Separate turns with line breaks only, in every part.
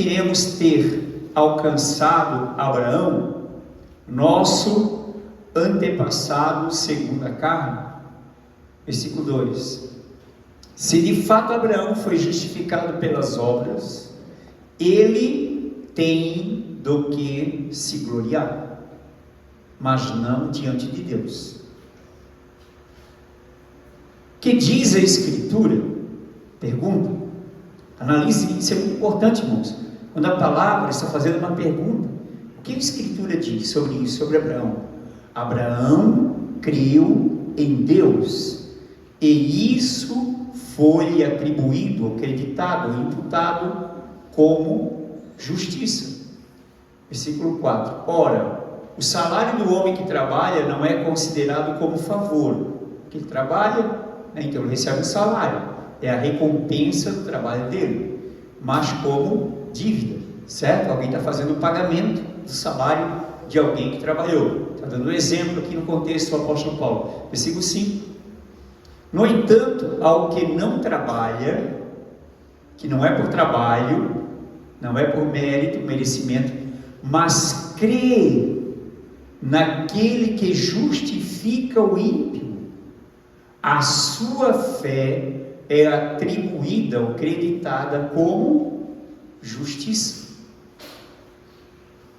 iremos ter alcançado Abraão, nosso antepassado segundo a carne? Versículo 2: se de fato Abraão foi justificado pelas obras, ele tem do que se gloriar, mas não diante de Deus. Que diz a Escritura? Pergunta. Analise, isso é muito importante, irmãos. Quando a palavra está fazendo uma pergunta, o que a Escritura diz sobre isso, sobre Abraão? Abraão creu em Deus, e isso foi atribuído, acreditado, imputado como justiça. Versículo 4: ora, o salário do homem que trabalha não é considerado como favor, porque ele trabalha, então ele recebe um salário, é a recompensa do trabalho dele, mas como dívida, certo? Alguém está fazendo o pagamento do salário de alguém que trabalhou. Está dando um exemplo aqui no contexto do apóstolo Paulo. Versículo 5: no entanto, ao que não trabalha, que não é por trabalho, não é por mérito, merecimento, mas crê naquele que justifica o ímpio, a sua fé é atribuída ou creditada como justiça.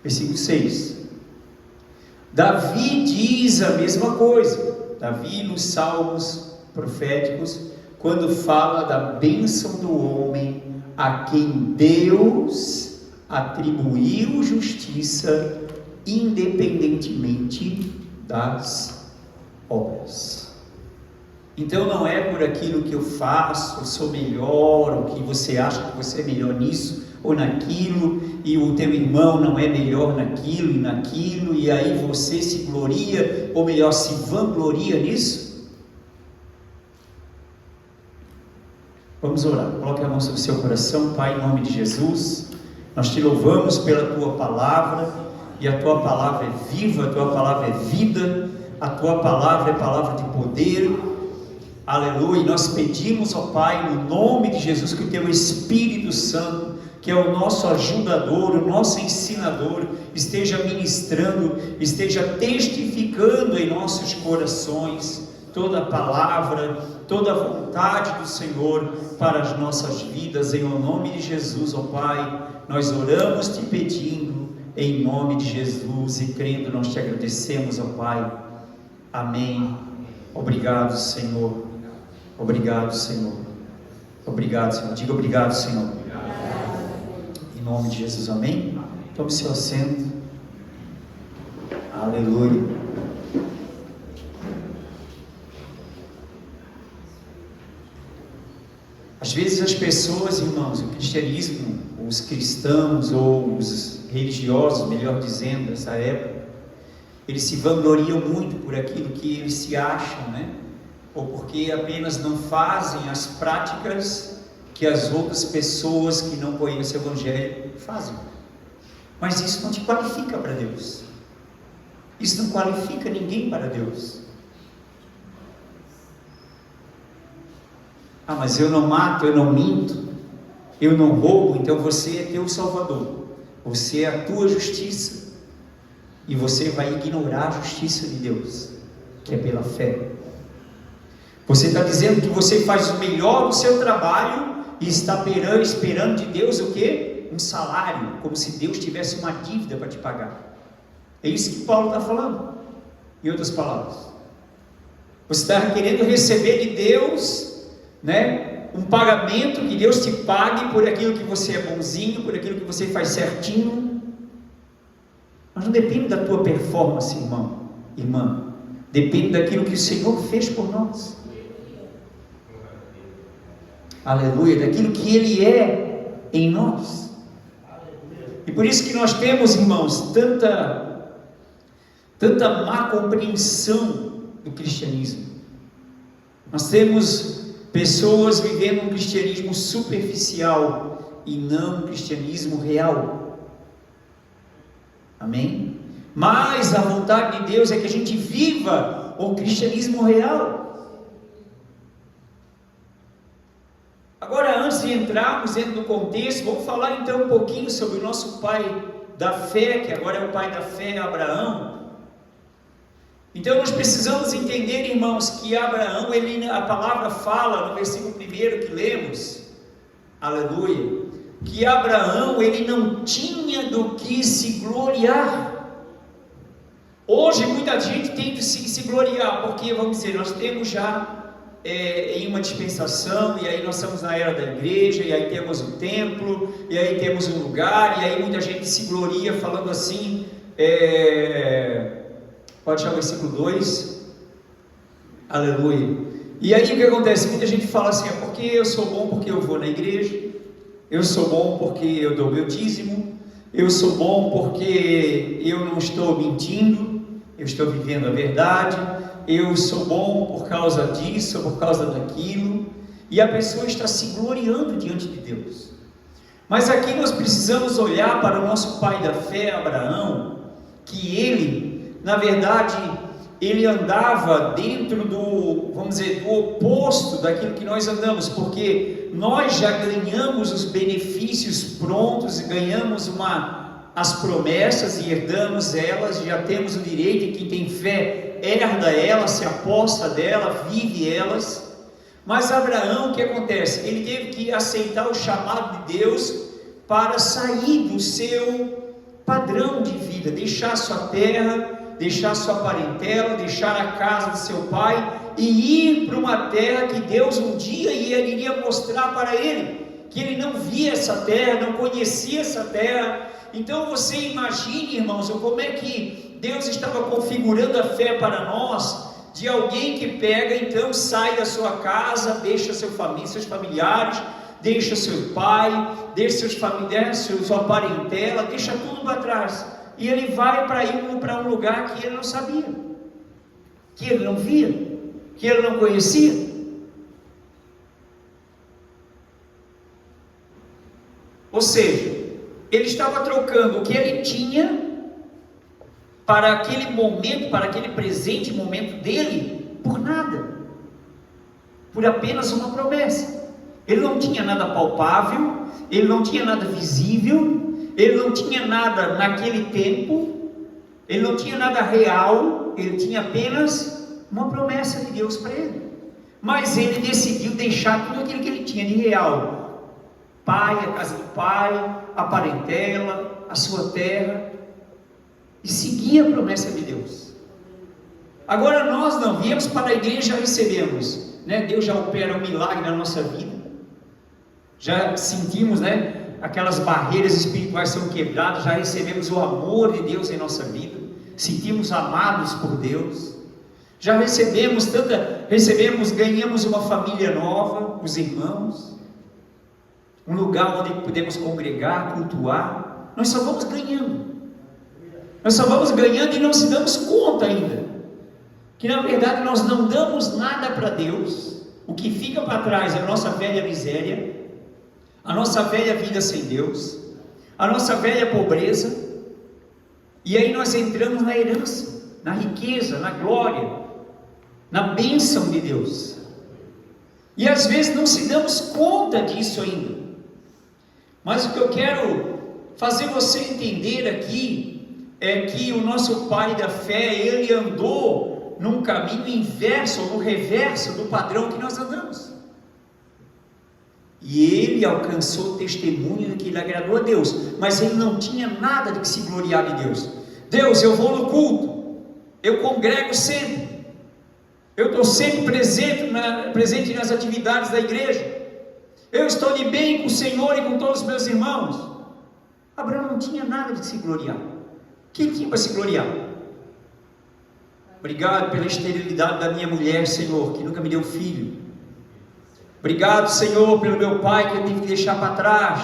Versículo 6: Davi diz a mesma coisa. Davi, nos salmos proféticos, quando fala da bênção do homem a quem Deus atribuiu justiça independentemente das obras. Então não é por aquilo que eu faço, eu sou melhor, ou que você acha que você é melhor nisso ou naquilo, e o teu irmão não é melhor naquilo e naquilo, e aí você se gloria, ou melhor, se vangloria nisso. Vamos orar. Coloque a mão sobre o seu coração. Pai, em nome de Jesus, nós te louvamos pela tua palavra, e a tua palavra é viva, a tua palavra é vida, a tua palavra é palavra de poder. Aleluia. E nós pedimos ao Pai, no nome de Jesus, que o teu Espírito Santo, que é o nosso ajudador, o nosso ensinador, esteja ministrando, esteja testificando em nossos corações toda a palavra, toda a vontade do Senhor para as nossas vidas, em nome de Jesus, ó Pai. Nós oramos te pedindo, em nome de Jesus, e crendo, nós te agradecemos, ó Pai. Amém. Obrigado, Senhor. Obrigado, Senhor. Obrigado, Senhor. Diga obrigado, Senhor. Em nome de Jesus, amém. Tome seu assento. Aleluia. Às vezes as pessoas, irmãos, o cristianismo, os cristãos ou os religiosos, melhor dizendo, nessa época, eles se vangloriam muito por aquilo que eles se acham, né? Ou porque apenas não fazem as práticas que as outras pessoas que não conhecem o Evangelho fazem. Mas isso não te qualifica para Deus. Isso não qualifica ninguém para Deus. Ah, mas eu não mato, eu não minto, eu não roubo, então você é teu Salvador. Você é a tua justiça. E você vai ignorar a justiça de Deus, que é pela fé. Você está dizendo que você faz o melhor do seu trabalho e está esperando de Deus o quê? Um salário, como se Deus tivesse uma dívida para te pagar. É isso que Paulo está falando, em outras palavras. Você está querendo receber de Deus, né, um pagamento, que Deus te pague por aquilo que você é bonzinho, por aquilo que você faz certinho. Mas não depende da tua performance, irmão, irmã. Depende daquilo que o Senhor fez por nós. Aleluia. Daquilo que Ele é em nós. E por isso que nós temos, irmãos, tanta má compreensão do cristianismo. Nós temos pessoas vivendo um cristianismo superficial e não um cristianismo real. Amém? Mas a vontade de Deus é que a gente viva o cristianismo real. Agora, antes de entrarmos dentro do contexto, vamos falar então um pouquinho sobre o nosso pai da fé, que agora é o pai da fé, Abraão. Então nós precisamos entender, irmãos, que Abraão, a palavra fala no versículo 1 que lemos, aleluia, que Abraão, ele não tinha do que se gloriar. Hoje muita gente tem que se gloriar, porque vamos dizer, nós temos já em uma dispensação, e aí nós estamos na era da igreja, e aí temos um templo, e aí temos um lugar, e aí muita gente se gloria falando assim, pode chamar o versículo 2, aleluia. E aí o que acontece? Muita gente fala assim, é porque eu sou bom porque eu vou na igreja, eu sou bom porque eu dou meu dízimo, eu sou bom porque eu não estou mentindo, eu estou vivendo a verdade, eu sou bom por causa disso, por causa daquilo, e a pessoa está se gloriando diante de Deus. Mas aqui nós precisamos olhar para o nosso pai da fé, Abraão, que ele, na verdade, ele andava dentro do, vamos dizer, do oposto daquilo que nós andamos, porque nós já ganhamos os benefícios prontos, e ganhamos as promessas e herdamos elas, já temos o direito, e quem tem fé herda elas, se aposta dela, vive elas. Mas Abraão, o que acontece? Ele teve que aceitar o chamado de Deus para sair do seu padrão de vida, deixar sua terra, deixar sua parentela, deixar a casa de seu pai e ir para uma terra que Deus um dia iria mostrar para ele, que ele não via essa terra, não conhecia essa terra. Então você imagine, irmãos, como é que Deus estava configurando a fé para nós, de alguém que pega, então sai da sua casa, deixa seus familiares, deixa seu pai, deixa seus familiares, sua parentela, deixa tudo para trás, e ele vai para um lugar que ele não sabia, que ele não via, que ele não conhecia. Ou seja, ele estava trocando o que ele tinha para aquele momento, para aquele presente momento dele, por nada, por apenas uma promessa. Ele não tinha nada palpável, ele não tinha nada visível, ele não tinha nada naquele tempo, ele não tinha nada real, ele tinha apenas uma promessa de Deus para ele. Mas ele decidiu deixar tudo aquilo que ele tinha de real: pai, a casa do pai, a parentela, a sua terra, e seguir a promessa de Deus. Agora nós não viemos para a igreja, já recebemos, né? Deus já opera um milagre na nossa vida, já sentimos, né? Aquelas barreiras espirituais são quebradas, já recebemos o amor de Deus em nossa vida, sentimos amados por Deus, já ganhamos uma família nova, os irmãos, um lugar onde podemos congregar, cultuar. Nós só vamos ganhando. Nós só vamos ganhando e não se damos conta ainda, que na verdade nós não damos nada para Deus. O que fica para trás é a nossa velha miséria, a nossa velha vida sem Deus, a nossa velha pobreza, e aí nós entramos na herança, na riqueza, na glória, na bênção de Deus, e às vezes não se damos conta disso ainda. Mas o que eu quero fazer você entender aqui é que o nosso pai da fé, ele andou num caminho inverso, ou no reverso do padrão que nós andamos, e ele alcançou testemunho de que ele agradou a Deus, mas ele não tinha nada de que se gloriar de Deus. Deus, eu vou no culto, eu congrego sempre, eu estou sempre presente nas atividades da igreja, eu estou de bem com o Senhor e com todos os meus irmãos. Abraão não tinha nada de se gloriar. Quem tinha para se gloriar? Obrigado pela esterilidade da minha mulher, Senhor, que nunca me deu filho. Obrigado, Senhor, pelo meu pai, que eu tive que deixar para trás,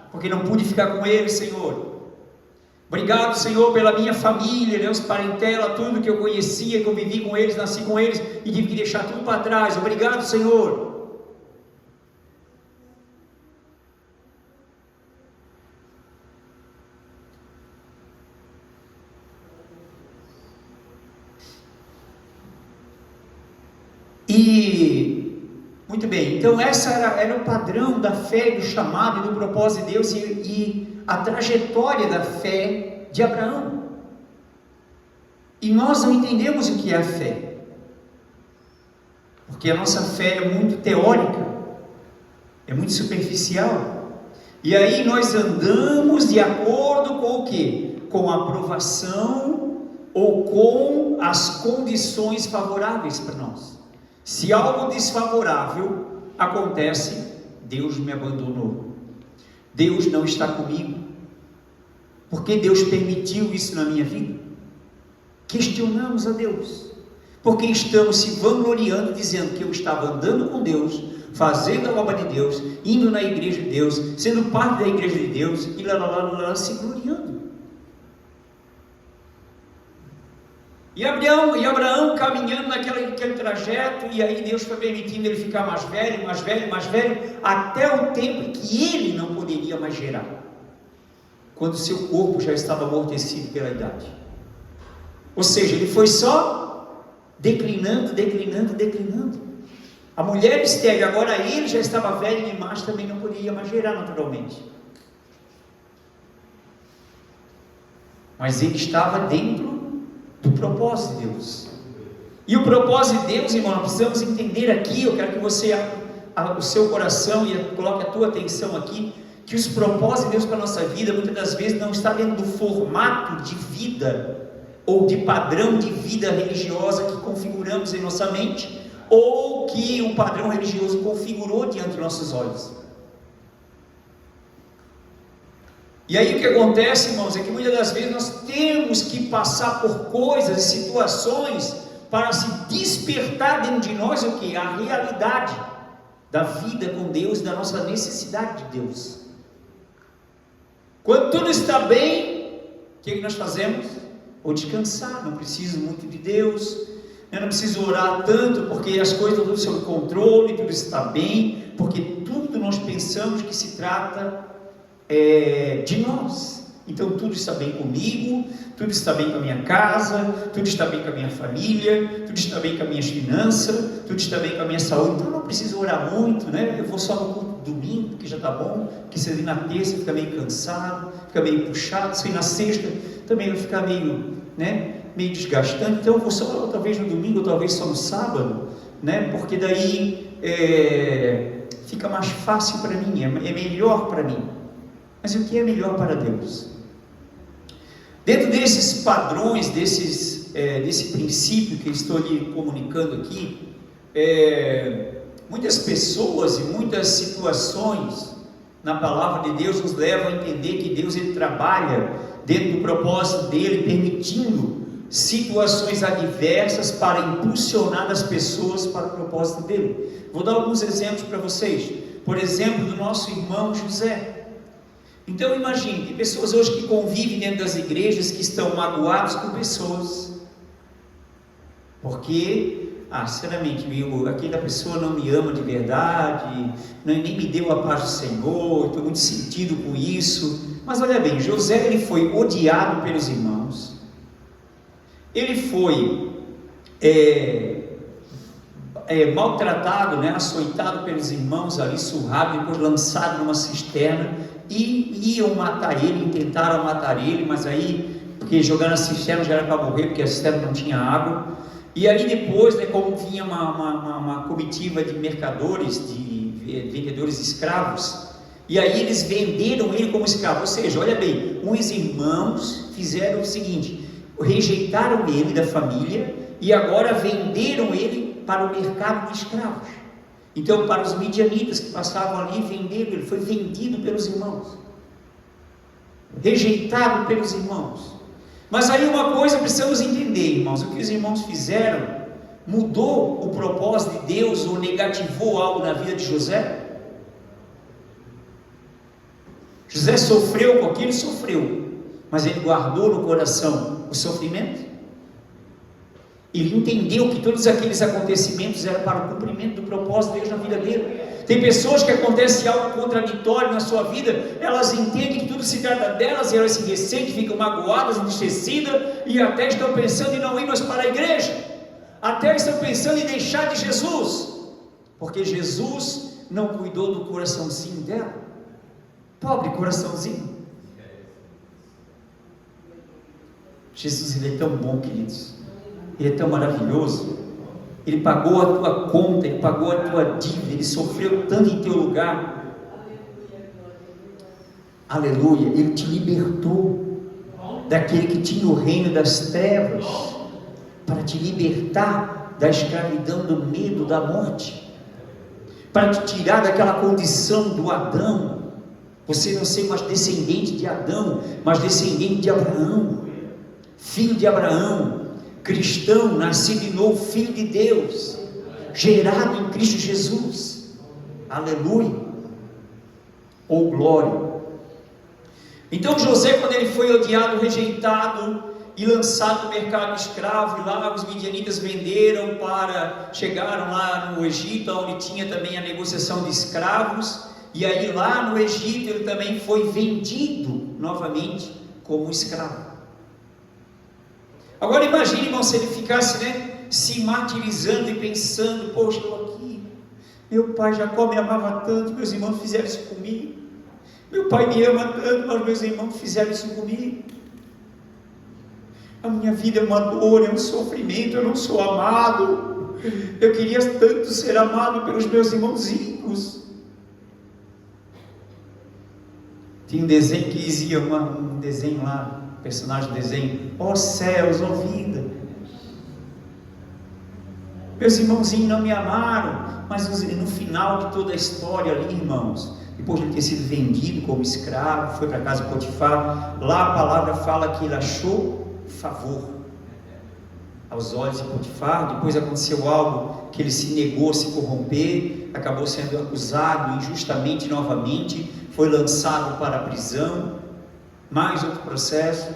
porque não pude ficar com ele, Senhor. Obrigado, Senhor, pela minha família, meus parentela, tudo que eu conhecia, que eu vivi com eles, nasci com eles, e tive que deixar tudo para trás. Obrigado, Senhor. E Muito bem, então essa era o padrão da fé, do chamado e do propósito de Deus e a trajetória da fé de Abraão. E nós não entendemos o que é a fé, porque a nossa fé é muito teórica, é muito superficial, e aí nós andamos de acordo com o quê? Com a aprovação ou com as condições favoráveis para nós. Se algo desfavorável acontece, Deus me abandonou, Deus não está comigo, por que Deus permitiu isso na minha vida? Questionamos a Deus, porque estamos se vangloriando, dizendo que eu estava andando com Deus, fazendo a obra de Deus, indo na igreja de Deus, sendo parte da igreja de Deus, e lá, se gloriando. E Abraão caminhando naquele trajeto, e aí Deus foi permitindo ele ficar mais velho, até o tempo em que ele não poderia mais gerar, quando seu corpo já estava amortecido pela idade. Ou seja, ele foi só declinando. A mulher estéril, agora ele já estava velho demais, também não poderia mais gerar naturalmente. Mas ele estava dentro do propósito de Deus. E o propósito de Deus, irmão, nós precisamos entender aqui, eu quero que você abra o seu coração e coloque a tua atenção aqui, que os propósitos de Deus para a nossa vida, muitas das vezes não está dentro do formato de vida, ou de padrão de vida religiosa que configuramos em nossa mente, ou que o padrão religioso configurou diante dos nossos olhos. E aí o que acontece, irmãos, é que muitas das vezes nós temos que passar por coisas e situações para se despertar dentro de nós o que? A realidade da vida com Deus, da nossa necessidade de Deus. Quando tudo está bem, o que nós fazemos? Ou descansar, não preciso muito de Deus, eu não preciso orar tanto, porque as coisas estão sob controle, tudo está bem, porque tudo nós pensamos que se trata de nós. Então tudo está bem comigo, tudo está bem com a minha casa, tudo está bem com a minha família, tudo está bem com as minhas finanças, tudo está bem com a minha saúde, então eu não preciso orar muito, né? Eu vou só no culto domingo, que já está bom, porque se eu ir na terça fica meio cansado, fica meio puxado, se eu ir na sexta também vai ficar meio desgastante, então eu vou só talvez no domingo, ou talvez só no sábado, né? Porque daí fica mais fácil para mim, é melhor para mim. Mas o que é melhor para Deus? Dentro desses padrões, desse princípio que eu estou lhe comunicando aqui, muitas pessoas e muitas situações na palavra de Deus nos levam a entender que Deus ele trabalha dentro do propósito dele, permitindo situações adversas para impulsionar as pessoas para o propósito dele. Vou dar alguns exemplos para vocês. Por exemplo, do nosso irmão José. Então imagine, tem pessoas hoje que convivem dentro das igrejas que estão magoadas com pessoas, porque, sinceramente, aquela pessoa não me ama de verdade, nem me deu a paz do Senhor, estou muito sentido com isso. Mas olha bem, José ele foi odiado pelos irmãos, ele foi maltratado, açoitado pelos irmãos ali, surrado, depois lançado numa cisterna, e iam matar ele, tentaram matar ele, mas aí, porque jogar na cisterna já era para morrer, porque a cisterna não tinha água, e aí depois, como vinha uma comitiva de mercadores, de vendedores escravos, e aí eles venderam ele como escravo, ou seja, olha bem, uns irmãos fizeram o seguinte, rejeitaram ele da família, e agora venderam ele para o mercado de escravos. Então, para os midianitas que passavam ali, venderam, ele foi vendido pelos irmãos, rejeitado pelos irmãos. Mas aí uma coisa precisamos entender, irmãos, o que os irmãos fizeram, mudou o propósito de Deus ou negativou algo na vida de José? José sofreu com aquilo, sofreu, mas ele guardou no coração o sofrimento? Ele entendeu que todos aqueles acontecimentos eram para o cumprimento do propósito de Deus na vida dele. Tem pessoas que acontece algo contraditório na sua vida, elas entendem que tudo se trata delas, e elas se ressentem, ficam magoadas, entristecidas, e até estão pensando em não ir mais para a igreja, até estão pensando em deixar de Jesus. porque Jesus não cuidou do coraçãozinho dela. Pobre coraçãozinho. Jesus, Ele é tão bom, queridos. Ele é tão maravilhoso. Ele pagou a tua conta, Ele pagou a tua dívida, Ele sofreu tanto em teu lugar. Aleluia. Ele te libertou daquele que tinha o reino das trevas, para te libertar da escravidão, do medo, da morte, para te tirar daquela condição do Adão. Você não ser mais descendente de Adão, mas descendente de Abraão, filho de Abraão, cristão, nascido de novo, filho de Deus, gerado em Cristo Jesus. Aleluia. Oh glória. Então José, quando ele foi odiado, rejeitado e lançado no mercado escravo, e lá os midianitas venderam chegaram lá no Egito, onde tinha também a negociação de escravos, e aí lá no Egito ele também foi vendido novamente como escravo. Agora imagine, irmão, se ele ficasse, se martirizando e pensando: poxa, estou aqui, meu pai Jacó me amava tanto, meus irmãos fizeram isso comigo. Meu pai me ama tanto, mas meus irmãos fizeram isso comigo. A minha vida é uma dor, é um sofrimento, eu não sou amado. Eu queria tanto ser amado pelos meus irmãozinhos. Tinha um desenho que dizia, um desenho lá, um personagem do desenho: ó céus, ó vida. Meus irmãozinhos não me amaram, mas no final de toda a história ali, irmãos, depois de ter sido vendido como escravo, foi para a casa de Potifar, lá a palavra fala que ele achou favor aos olhos de Potifar. Depois aconteceu algo que ele se negou a se corromper, acabou sendo acusado injustamente novamente, foi lançado para a prisão, mais outro processo,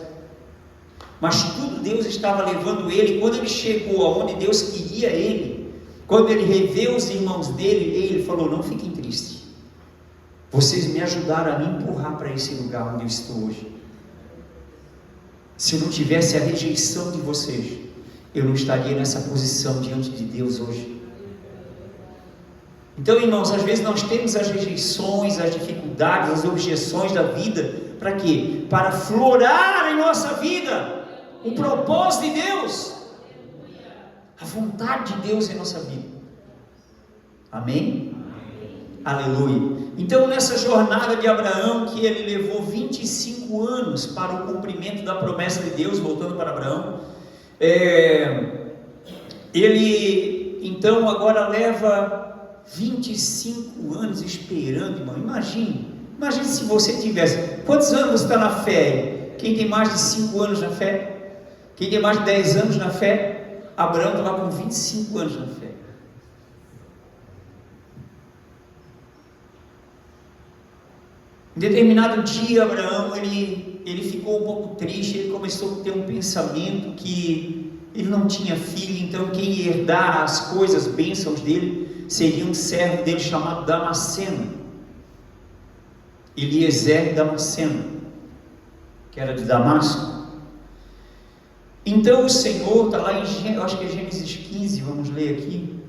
mas tudo Deus estava levando ele. Quando ele chegou aonde Deus queria ele, quando ele reveu os irmãos dele, ele falou: não fiquem tristes, vocês me ajudaram a me empurrar para esse lugar onde eu estou hoje. Se eu não tivesse a rejeição de vocês, eu não estaria nessa posição diante de Deus hoje. Então, irmãos, às vezes nós temos as rejeições, as dificuldades, as objeções da vida. Para quê? Para florar em nossa vida o propósito de Deus, a vontade de Deus em nossa vida. Amém? Aleluia. Então, nessa jornada de Abraão, que ele levou 25 anos para o cumprimento da promessa de Deus, voltando para Abraão, ele então agora leva 25 anos esperando, irmão. Imagine se você tivesse, quantos anos você está na fé? Quem tem mais de 5 anos na fé? Quem tem mais de 10 anos na fé? Abraão estava com 25 anos na fé. Em determinado dia, Abraão, ele ficou um pouco triste. Ele começou a ter um pensamento que ele não tinha filho, então quem ia herdar as coisas, bênçãos dele, seria um servo dele chamado Damasceno, Eliezer Damasceno, que era de Damasco. Então o Senhor, está lá em, eu acho que é Gênesis 15, vamos ler aqui,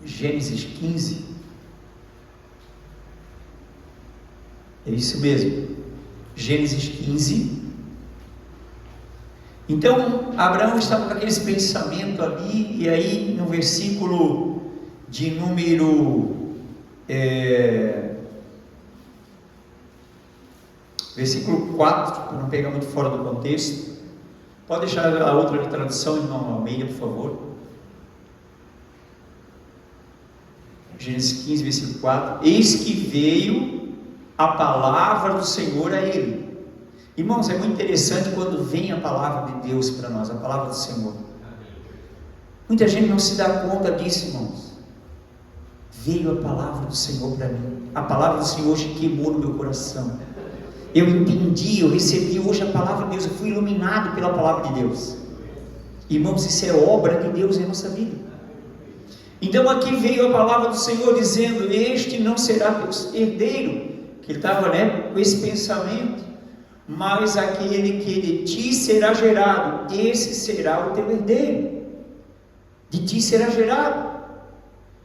Gênesis 15, é isso mesmo, Gênesis 15. Então Abraão estava com aquele pensamento ali, e aí no versículo de número versículo 4, para não pegar muito fora do contexto, pode deixar a outra tradução, irmão Almeida, por favor. Gênesis 15, versículo 4: eis que veio a palavra do Senhor a ele. Irmãos, é muito interessante quando vem a palavra de Deus para nós, a palavra do Senhor. Muita gente não se dá conta disso, irmãos. Veio a palavra do Senhor para mim, a palavra do Senhor hoje queimou no meu coração. Eu entendi, eu recebi hoje a palavra de Deus, eu fui iluminado pela palavra de Deus. Irmãos, isso é obra de Deus em nossa vida. Então aqui veio a palavra do Senhor dizendo: este não será teu herdeiro, que ele estava com esse pensamento, mas aquele que de ti será gerado, esse será o teu herdeiro, de ti será gerado.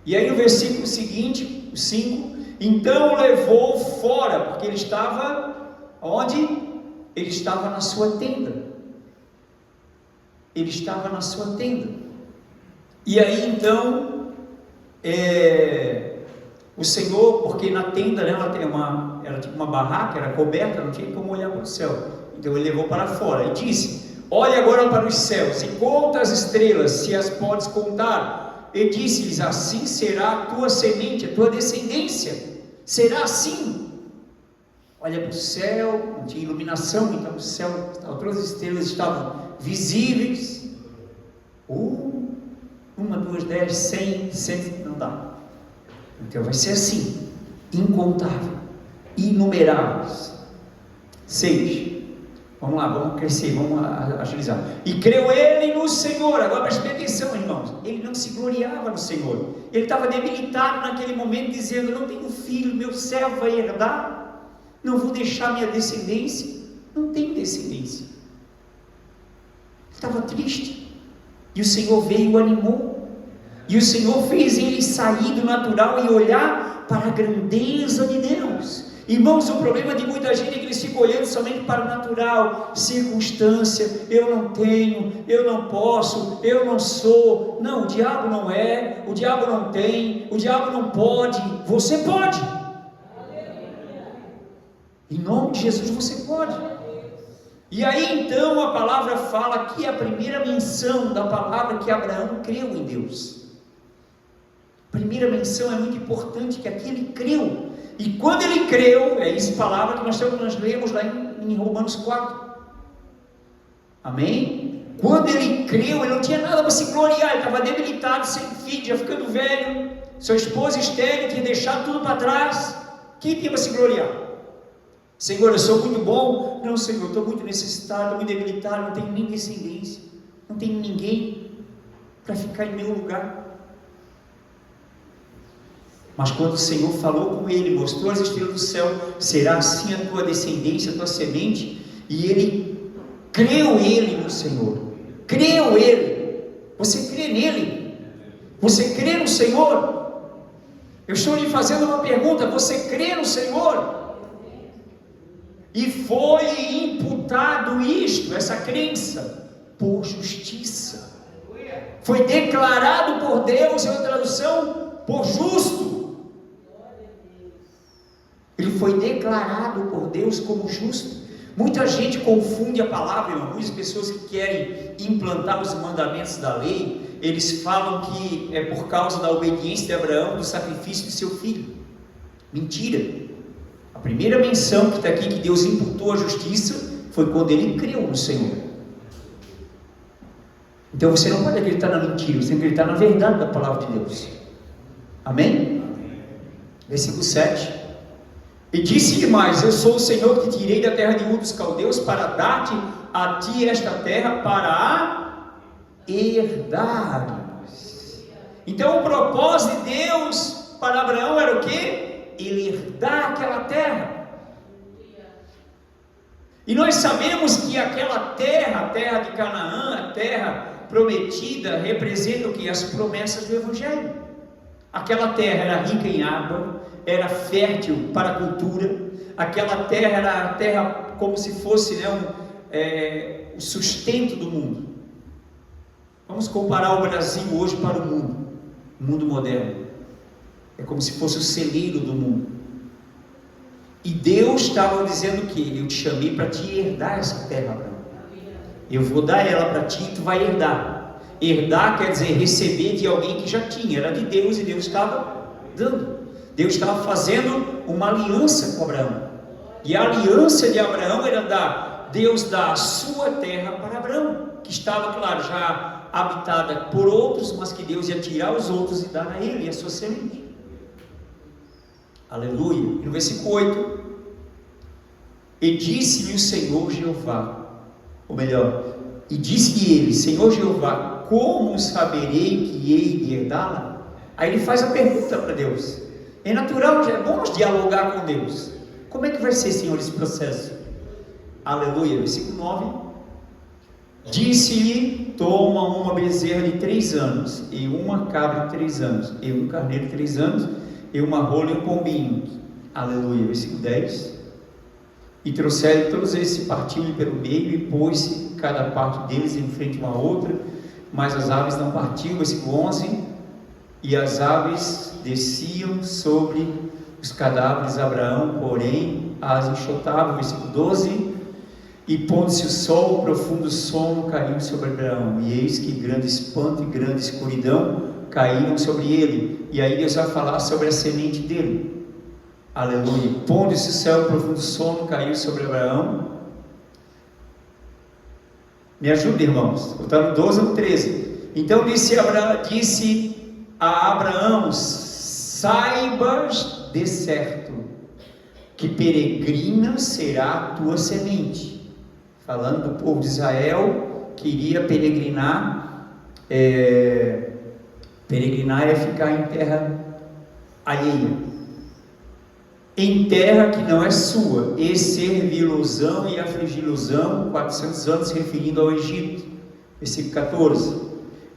E aí no versículo seguinte, o 5, então o levou fora, porque ele estava, onde? Ele estava na sua tenda. Ele estava na sua tenda. E aí então, o Senhor, porque na tenda, né, era tipo uma barraca, era coberta, não tinha como olhar para o céu. Então ele levou para fora e disse: olhe agora para os céus e conta as estrelas, se as podes contar. E disse-lhes: assim será a tua semente, a tua descendência, será assim. Olha para o céu, não tinha iluminação, então o céu, todas as estrelas estavam visíveis. 1, 2, 10, 100, 100, não dá. Então vai ser assim, incontável, inumeráveis. 6. Vamos lá, vamos crescer, vamos agilizar. E creu ele no Senhor. Agora preste atenção, irmãos. Ele não se gloriava no Senhor. Ele estava debilitado naquele momento, dizendo: não tenho filho, meu servo vai herdar, não vou deixar minha descendência. Não tem descendência. Ele estava triste. E o Senhor veio e o animou. E o Senhor fez ele sair do natural e olhar para a grandeza de Deus. Irmãos, o problema de muita gente é que eles ficam olhando somente para o natural, circunstância, eu não tenho, eu não posso, eu não sou. Não, o diabo não é, o diabo não tem, o diabo não pode, você pode. Em nome de Jesus você pode. E aí então a palavra fala que a primeira menção da palavra que Abraão creu em Deus. A primeira menção é muito importante, que aqui ele creu. E quando ele creu, é essa palavra que nós lemos lá em Romanos 4. Amém? Quando ele creu, ele não tinha nada para se gloriar, ele estava debilitado, sem filho, já ficando velho, sua esposa estéril, tinha deixado tudo para trás. Quem tinha para se gloriar? Senhor, eu sou muito bom. Não, Senhor, eu estou muito necessitado, estou muito debilitado, não tenho nem descendência, não tenho ninguém para ficar em meu lugar. Mas quando o Senhor falou com ele, mostrou as estrelas do céu, será assim a tua descendência, a tua semente, e ele creu ele no Senhor. Creu ele. Você crê nele? Você crê no Senhor? Eu estou lhe fazendo uma pergunta: você crê no Senhor? E foi imputado isto, essa crença, por justiça. Foi declarado por Deus, em outra tradução, por justo. Ele foi declarado por Deus como justo. Muita gente confunde a palavra, irmão. Muitas pessoas que querem implantar os mandamentos da lei, eles falam que é por causa da obediência de Abraão, do sacrifício de seu filho. Mentira. A primeira menção que está aqui, que Deus imputou a justiça, foi quando ele creu no Senhor. Então você não pode acreditar na mentira, você tem que acreditar na verdade da palavra de Deus. Amém? Versículo 7. E disse-lhe mais: eu sou o Senhor que te tirei da terra de Ur dos Caldeus para dar-te a ti esta terra para a herdares. Então o propósito de Deus para Abraão era o quê? Ele herdar aquela terra. E nós sabemos que aquela terra, a terra de Canaã, a terra prometida, representa o que? As promessas do Evangelho. Aquela terra era rica em água, era fértil para a cultura. Aquela terra era a terra como se fosse, o sustento do mundo. Vamos comparar o Brasil hoje para o mundo moderno. É como se fosse o celeiro do mundo. E Deus estava dizendo que eu te chamei para te herdar essa terra, Abraão. Eu vou dar ela para ti e tu vai herdar. Herdar quer dizer receber de alguém que já tinha, era de Deus e Deus estava dando. Deus estava fazendo uma aliança com Abraão. E a aliança de Abraão era Deus dar a sua terra para Abraão, que estava, claro, já habitada por outros, mas que Deus ia tirar os outros e dar a ele e a sua semente. Aleluia. E no versículo 8: e disse-lhe o Senhor Jeová, ou melhor, e disse-lhe ele: Senhor Jeová, como saberei que hei de herdá-la? Aí ele faz a pergunta para Deus. É natural, já é bom dialogar com Deus. Como é que vai ser, Senhor, esse processo? Aleluia. Versículo 9: Disse-lhe: toma uma bezerra de 3 anos, e uma cabra de 3 anos, e um carneiro de 3 anos, e uma rola e um pombinho. Aleluia. Versículo 10. E trouxeram todos eles, se partiu-lhe pelo meio, e pôs-se cada parte deles em frente uma à outra, mas as aves não partiam. Versículo 11. E as aves desciam sobre os cadáveres de Abraão, porém as enxotavam. Versículo 12. E pondo-se o sol, profundo sono caiu sobre Abraão, e eis que grande espanto e grande escuridão caíram sobre ele. E aí Deus vai falar sobre a semente dele. Aleluia. Pondo-se o céu, profundo sono caiu sobre Abraão. Me ajuda, irmãos. Está no 12 ou 13. Então disse a Abraão: saibas de certo que peregrina será a tua semente. Falando do povo de Israel que iria peregrinar. Peregrinar é ficar em terra alheia, em terra que não é sua, e servi-losão e afligi-losão 400 anos, referindo ao Egito. Versículo 14.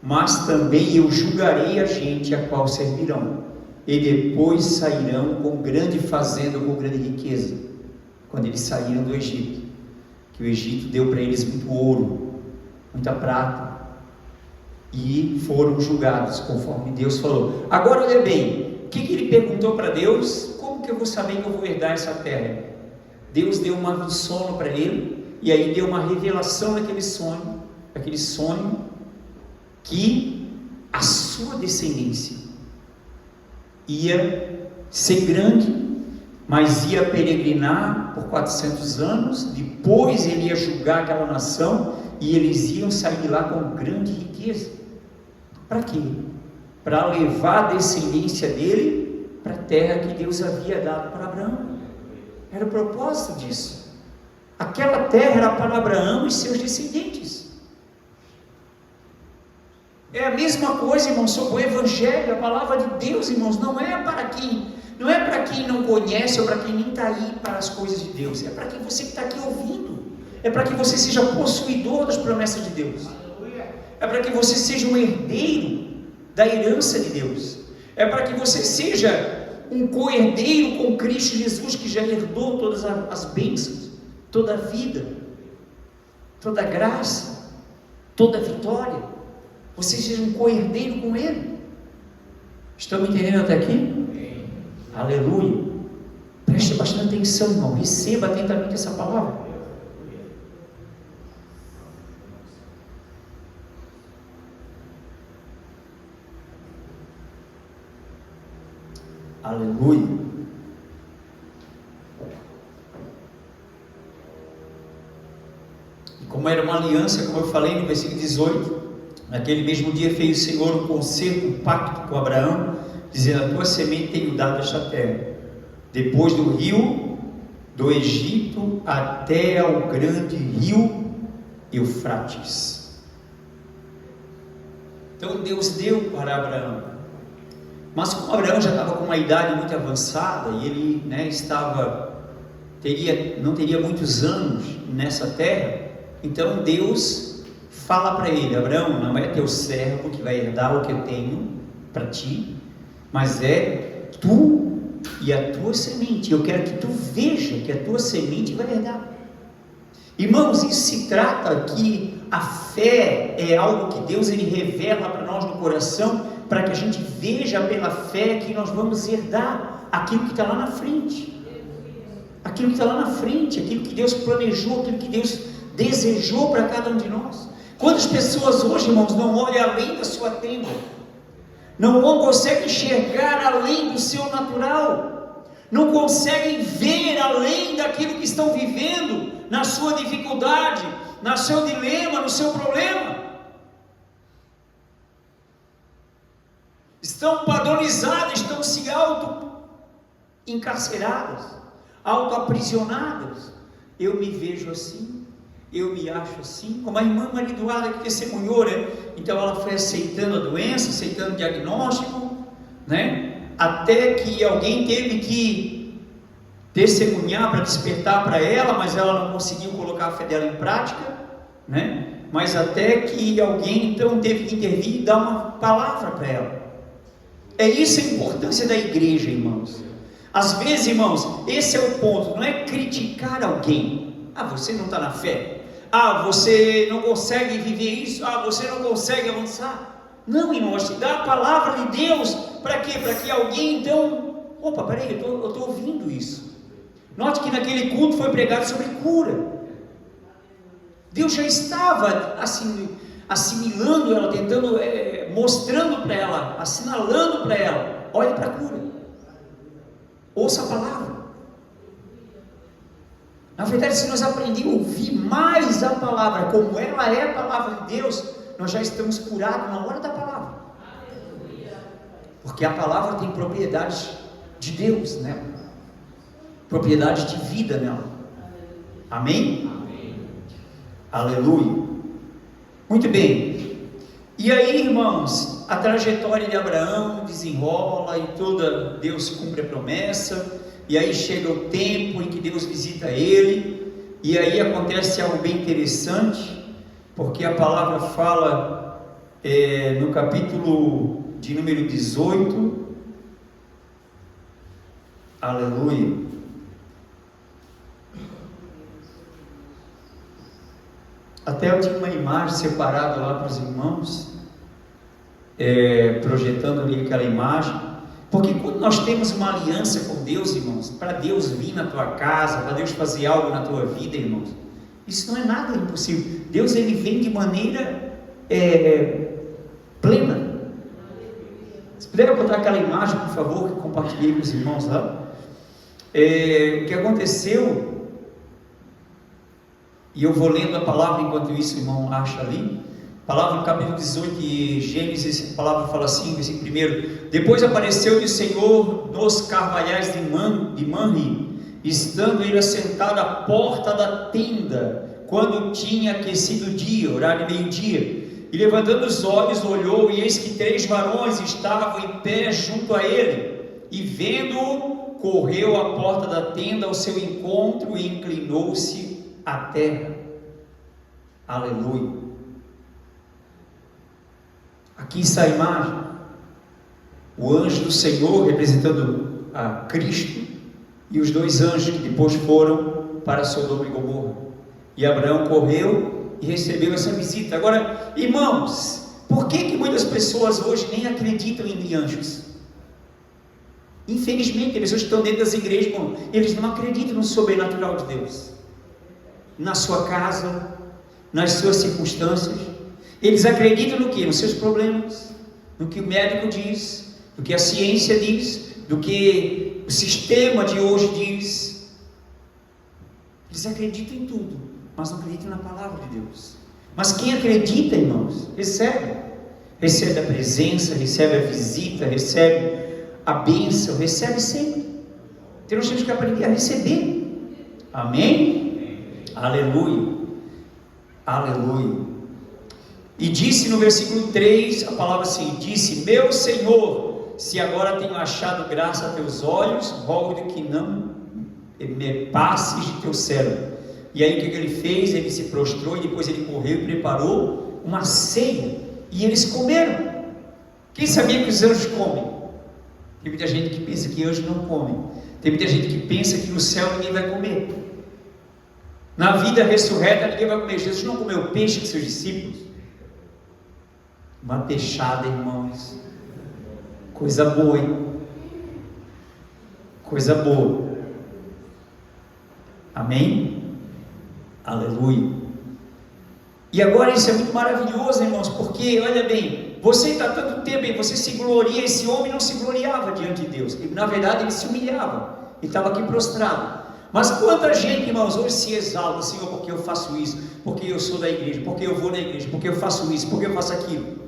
Mas também eu julgarei a gente a qual servirão, e depois sairão com grande fazenda, com grande riqueza. Quando eles saíram do Egito, que o Egito deu para eles muito ouro, muita prata, e foram julgados conforme Deus falou. Agora olha bem, o que ele perguntou para Deus? Como que eu vou saber que eu vou herdar essa terra? Deus deu um sono para ele, e aí deu uma revelação daquele sonho, que a sua descendência ia ser grande, mas ia peregrinar por 400 anos, depois ele ia julgar aquela nação, e eles iam sair lá com grande riqueza. Para quê? Para levar a descendência dele para a terra que Deus havia dado para Abraão. Era o propósito disso. Aquela terra era para Abraão e seus descendentes. É a mesma coisa, irmãos, sobre o Evangelho, a palavra de Deus, irmãos, não é para quem não conhece ou para quem nem está aí para as coisas de Deus, é para quem você que está aqui ouvindo, é para que você seja possuidor das promessas de Deus, é para que você seja um herdeiro da herança de Deus, é para que você seja um co-herdeiro com Cristo Jesus, que já herdou todas as bênçãos, toda a vida, toda a graça, toda a vitória. Você seja um co-herdeiro com Ele. Estão me entendendo até aqui? Aleluia. Preste bastante atenção, irmão. Receba atentamente essa palavra. Aleluia. E como era uma aliança, como eu falei no versículo 18, naquele mesmo dia fez o Senhor um concerto, um pacto com Abraão, dizendo: a tua semente tenho dado esta terra, depois do rio do Egito até ao grande rio Eufrates. Então Deus deu para Abraão, mas como Abraão já estava com uma idade muito avançada, e ele não teria muitos anos nessa terra, então Deus fala para ele: Abraão, não é teu servo que vai herdar o que eu tenho para ti, mas é tu e a tua semente. Eu quero que tu veja que a tua semente vai herdar. Irmãos, isso se trata que a fé é algo que Deus ele revela para nós no coração, para que a gente veja pela fé que nós vamos herdar aquilo que está lá na frente, aquilo que está lá na frente, aquilo que Deus planejou, aquilo que Deus desejou para cada um de nós. Quantas pessoas hoje, irmãos, não olham além da sua tenda, não conseguem enxergar além do seu natural, não conseguem ver além daquilo que estão vivendo, na sua dificuldade, no seu dilema, no seu problema. Estão padronizadas, estão se auto-encarceradas, auto-aprisionadas. Eu me vejo assim, eu me acho assim, como a irmã Maridoada que testemunhou, né? Então ela foi aceitando a doença, aceitando o diagnóstico, né? Até que alguém teve que testemunhar para despertar para ela, mas ela não conseguiu colocar a fé dela em prática, né? Mas até que alguém então teve que intervir e dar uma palavra para ela. É isso a importância da igreja, irmãos. Às vezes, irmãos, esse é o ponto, não é criticar alguém. Ah, você não está na fé. Ah, você não consegue viver isso. Ah, você não consegue avançar. Não, irmãos, dá a palavra de Deus. Para quê? Para que alguém então... Opa, peraí, eu estou ouvindo isso. Note que naquele culto foi pregado sobre cura. Deus já estava assim, assimilando ela, tentando, mostrando para ela, assinalando para ela, olhe para a cura, ouça a palavra. Na verdade, se nós aprendermos a ouvir mais a palavra, como ela é a palavra de Deus, nós já estamos curados na hora da palavra, porque a palavra tem propriedades de Deus nela, propriedade de vida nela. Amém? Aleluia. Muito bem. E aí, irmãos, a trajetória de Abraão desenrola e toda Deus cumpre a promessa. E aí chega o tempo em que Deus visita ele. E aí acontece algo bem interessante, porque a palavra fala no capítulo de número 18. Aleluia. Até eu tinha uma imagem separada lá para os irmãos, projetando ali aquela imagem, porque quando nós temos uma aliança com Deus, irmãos, para Deus vir na tua casa, para Deus fazer algo na tua vida, irmãos, isso não é nada impossível. Deus, ele vem de maneira plena. Se puder botar aquela imagem, por favor, que compartilhei com os irmãos lá. O que aconteceu... E eu vou lendo a palavra enquanto isso o irmão acha ali. A palavra no capítulo 18 de Gênesis, a palavra fala assim, versículo 1: Depois apareceu-lhe o Senhor nos carvalhais de Manre, estando ele assentado à porta da tenda, quando tinha aquecido o dia, horário de meio-dia. E levantando os olhos, olhou, e eis que 3 varões estavam em pé junto a ele. E vendo-o, correu à porta da tenda ao seu encontro e inclinou-se a terra. Aleluia. Aqui está a imagem, o anjo do Senhor representando a Cristo, e os 2 anjos que depois foram para Sodoma e Gomorra. E Abraão correu e recebeu essa visita. Agora, irmãos, por que muitas pessoas hoje nem acreditam em anjos? Infelizmente, pessoas que estão dentro das igrejas, irmão, eles não acreditam no sobrenatural de Deus. Na sua casa, nas suas circunstâncias, eles acreditam no que? Nos seus problemas, no que o médico diz, no que a ciência diz, do que o sistema de hoje diz. Eles acreditam em tudo, mas não acreditam na palavra de Deus. Mas quem acredita, irmãos, recebe a presença, recebe a visita, recebe a bênção, recebe sempre. Então nós temos que aprender a receber. Amém? Aleluia, aleluia. E disse no versículo 3, a palavra assim, disse: Meu Senhor, se agora tenho achado graça a teus olhos, rogo-te que não me passes de teu servo. E aí o que ele fez? Ele se prostrou, e depois ele correu e preparou uma ceia, e eles comeram. Quem sabia que os anjos comem? Tem muita gente que pensa que anjos não comem. Tem muita gente que pensa que no céu ninguém vai comer. Na vida ressurreta ninguém vai comer. Jesus não comeu peixe com seus discípulos. Uma peixada, irmãos. Coisa boa, hein? Coisa boa. Amém? Aleluia. E agora isso é muito maravilhoso, irmãos, porque, olha bem, você está tanto tempo e você se gloria, esse homem não se gloriava diante de Deus. Na verdade ele se humilhava. Ele estava aqui prostrado. Mas quanta gente, irmãos, hoje se exalta: Senhor, porque eu faço isso, porque eu sou da igreja, porque eu vou na igreja, porque eu faço isso, porque eu faço aquilo.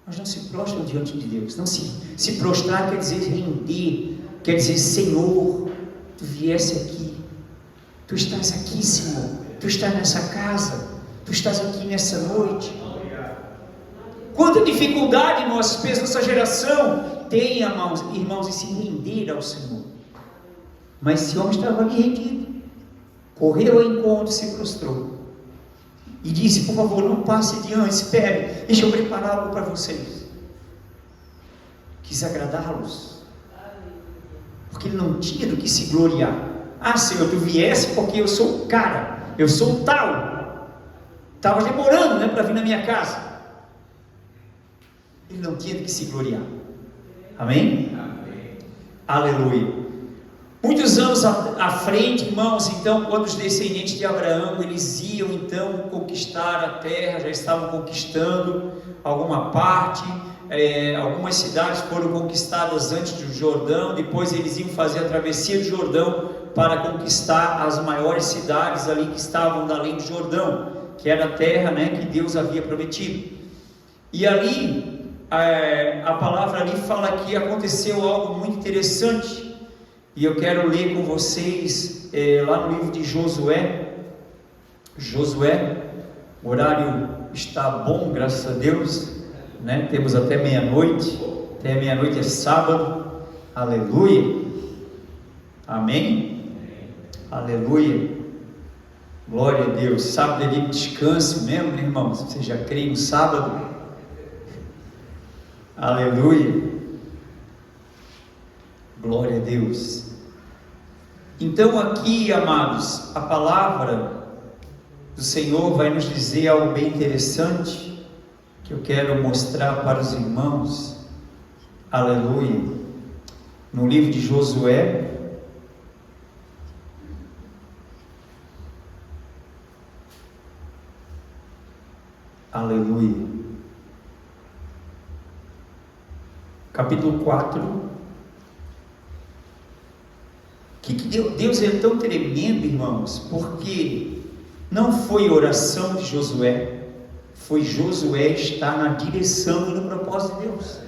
Mas não se prostram diante de Deus. Não se prostrar quer dizer render, quer dizer: Senhor, tu viesse aqui, tu estás aqui, Senhor, tu estás nessa casa, tu estás aqui nessa noite. Quanta dificuldade nós, nessa geração, tem, irmãos, em se render ao Senhor. Mas esse homem estava ali rendido, correu ao encontro, se prostrou. e disse: por favor, não passe diante, espere, deixa eu preparar algo para vocês. Quis agradá-los, porque ele não tinha do que se gloriar. Ah, Senhor, tu viesse porque eu sou o cara, eu sou o tal, estava demorando, né, para vir na minha casa. Ele não tinha do que se gloriar. Amém? Amém. Aleluia. Muitos anos à frente, irmãos, então, quando os descendentes de Abraão, eles iam então conquistar a terra, já estavam conquistando alguma parte, algumas cidades foram conquistadas antes do Jordão, depois eles iam fazer a travessia do Jordão para conquistar as maiores cidades ali que estavam além do Jordão, que era a terra, né, que Deus havia prometido. E ali, a palavra ali fala que aconteceu algo muito interessante. E eu quero ler com vocês lá no livro de Josué. Josué, o horário está bom, graças a Deus, né? Temos até meia-noite. Até meia-noite é sábado. Aleluia. Amém? Aleluia. Glória a Deus. Sábado é dia de descanso mesmo, né, irmãos? Você já crê no sábado? Aleluia. Glória a Deus. Então aqui, amados, a palavra do Senhor vai nos dizer algo bem interessante, que eu quero mostrar para os irmãos. Aleluia. No livro de Josué, aleluia, capítulo 4. Que Deus é tão tremendo, irmãos, porque não foi oração de Josué, foi Josué estar na direção e no propósito de Deus.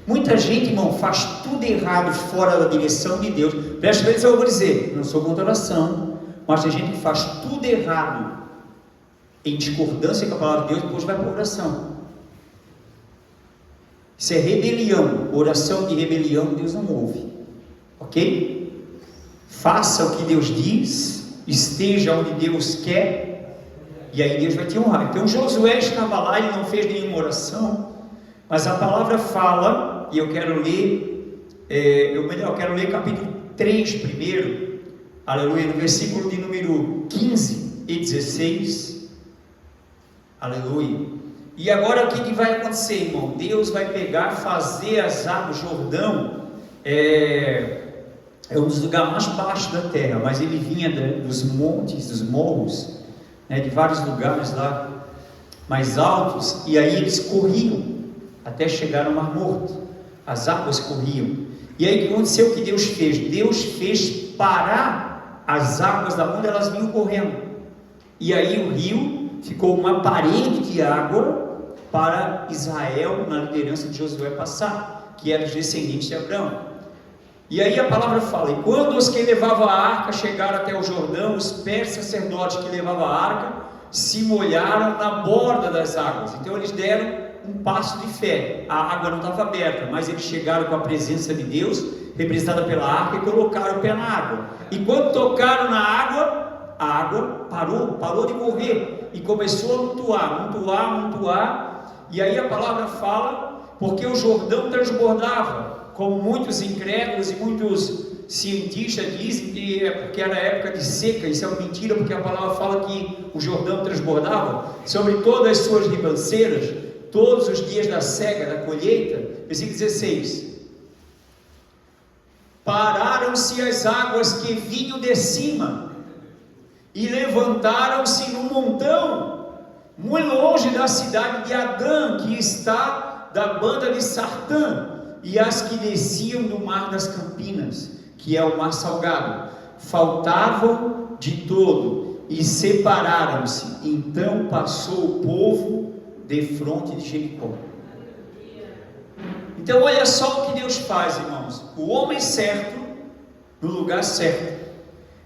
Muita gente, irmão, faz tudo errado fora da direção de Deus. Presta atenção, eu vou dizer, não sou contra oração, mas tem gente que faz tudo errado em discordância com a palavra de Deus, depois vai para a oração. Isso é rebelião. Oração de rebelião Deus não ouve, ok? Faça o que Deus diz, esteja onde Deus quer, e aí Deus vai te honrar. Então Josué estava lá, ele não fez nenhuma oração, mas a palavra fala, e eu quero ler, eu quero ler capítulo 3 primeiro, aleluia, no versículo de número 15 e 16, aleluia. E agora o que vai acontecer, irmão? Deus vai pegar, fazer as águas, Jordão, é um dos lugares mais baixos da terra, mas ele vinha dos montes, dos morros, né, de vários lugares lá mais altos, e aí eles corriam até chegar ao Mar Morto. As águas corriam. E aí o que aconteceu? O que Deus fez? Deus fez parar as águas da onde elas vinham correndo. E aí o rio ficou uma parede de água para Israel, na liderança de Josué, passar, que eram os descendentes de Abraão. E aí a palavra fala: e quando os que levavam a arca chegaram até o Jordão, os pés sacerdotes que levavam a arca se molharam na borda das águas. Então eles deram um passo de fé. A água não estava aberta, mas eles chegaram com a presença de Deus, representada pela arca, e colocaram o pé na água. E quando tocaram na água, a água parou de correr e começou a montuar. E aí a palavra fala, porque o Jordão transbordava. Como muitos incrédulos e muitos cientistas dizem que é porque era época de seca. Isso é uma mentira, porque a palavra fala que o Jordão transbordava sobre todas as suas ribanceiras, todos os dias da cega, da colheita. Versículo 16: pararam-se as águas que vinham de cima e levantaram-se num montão muito longe da cidade de Adã, que está da banda de Sartã, e as que desciam do mar das Campinas, que é o mar salgado, faltavam de todo e separaram-se. Então passou o povo defronte de Jericó. Então olha só o que Deus faz, irmãos: o homem certo no lugar certo.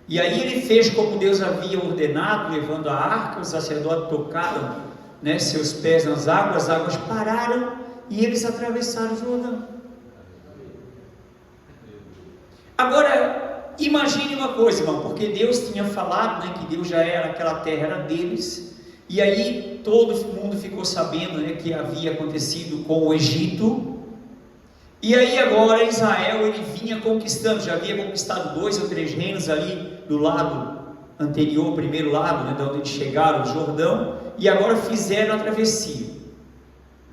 E aí ele fez como Deus havia ordenado, levando a arca. Os sacerdotes tocaram, né, seus pés nas águas, as águas pararam e eles atravessaram o Jordão. Agora, imagine uma coisa, irmão, porque Deus tinha falado, né, que Deus já era, aquela terra era deles, E aí todo mundo ficou sabendo, né, que havia acontecido com o Egito. E aí agora Israel, ele vinha conquistando, já havia conquistado 2 ou 3 reinos ali do lado anterior, primeiro lado, né, de onde eles chegaram, o Jordão, e agora fizeram a travessia.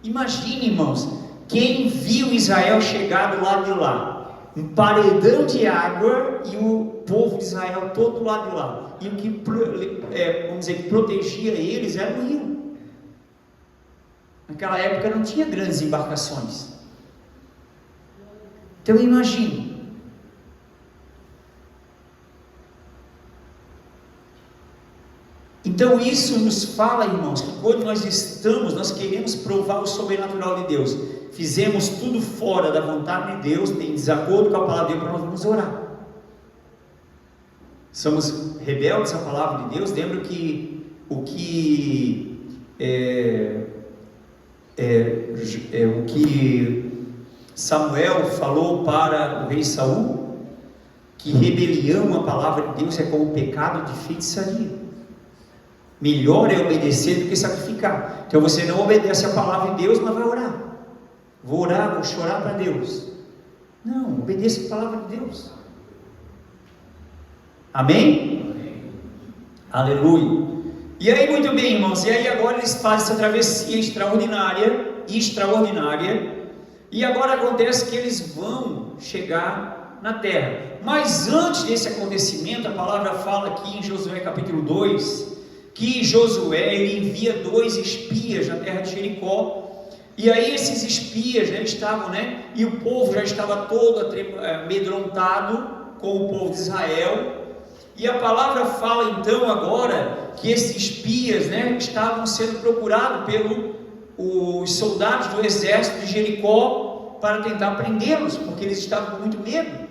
Imagine, irmãos, quem viu Israel chegar do lado de lá, um paredão de água e o povo de Israel todo do lado de lá, e o que, vamos dizer, que protegia eles era o rio. Naquela época não tinha grandes embarcações. Então imagine. Então isso nos fala, irmãos, que quando nós queremos provar o sobrenatural de Deus, fizemos tudo fora da vontade de Deus, em desacordo com a palavra de Deus, nós vamos orar. Somos rebeldes à palavra de Deus. Lembro que o que Samuel falou para o rei Saul, que rebelião à palavra de Deus é como pecado de feitiçaria. Melhor é obedecer do que sacrificar. Então você não obedece a palavra de Deus, mas vai orar. Vou orar, vou chorar para Deus. Não, obedeça a palavra de Deus. Amém? Amém. Aleluia. E aí, muito bem, irmãos, e aí agora eles fazem essa travessia extraordinária, e agora acontece que eles vão chegar na terra. Mas antes desse acontecimento, a palavra fala aqui em Josué capítulo 2, que Josué, ele envia 2 espias na terra de Jericó, e aí esses espias, né, estavam, né, e o povo já estava todo amedrontado com o povo de Israel, e a palavra fala então agora, que esses espias, né, estavam sendo procurados pelos soldados do exército de Jericó, para tentar prendê-los, porque eles estavam com muito medo.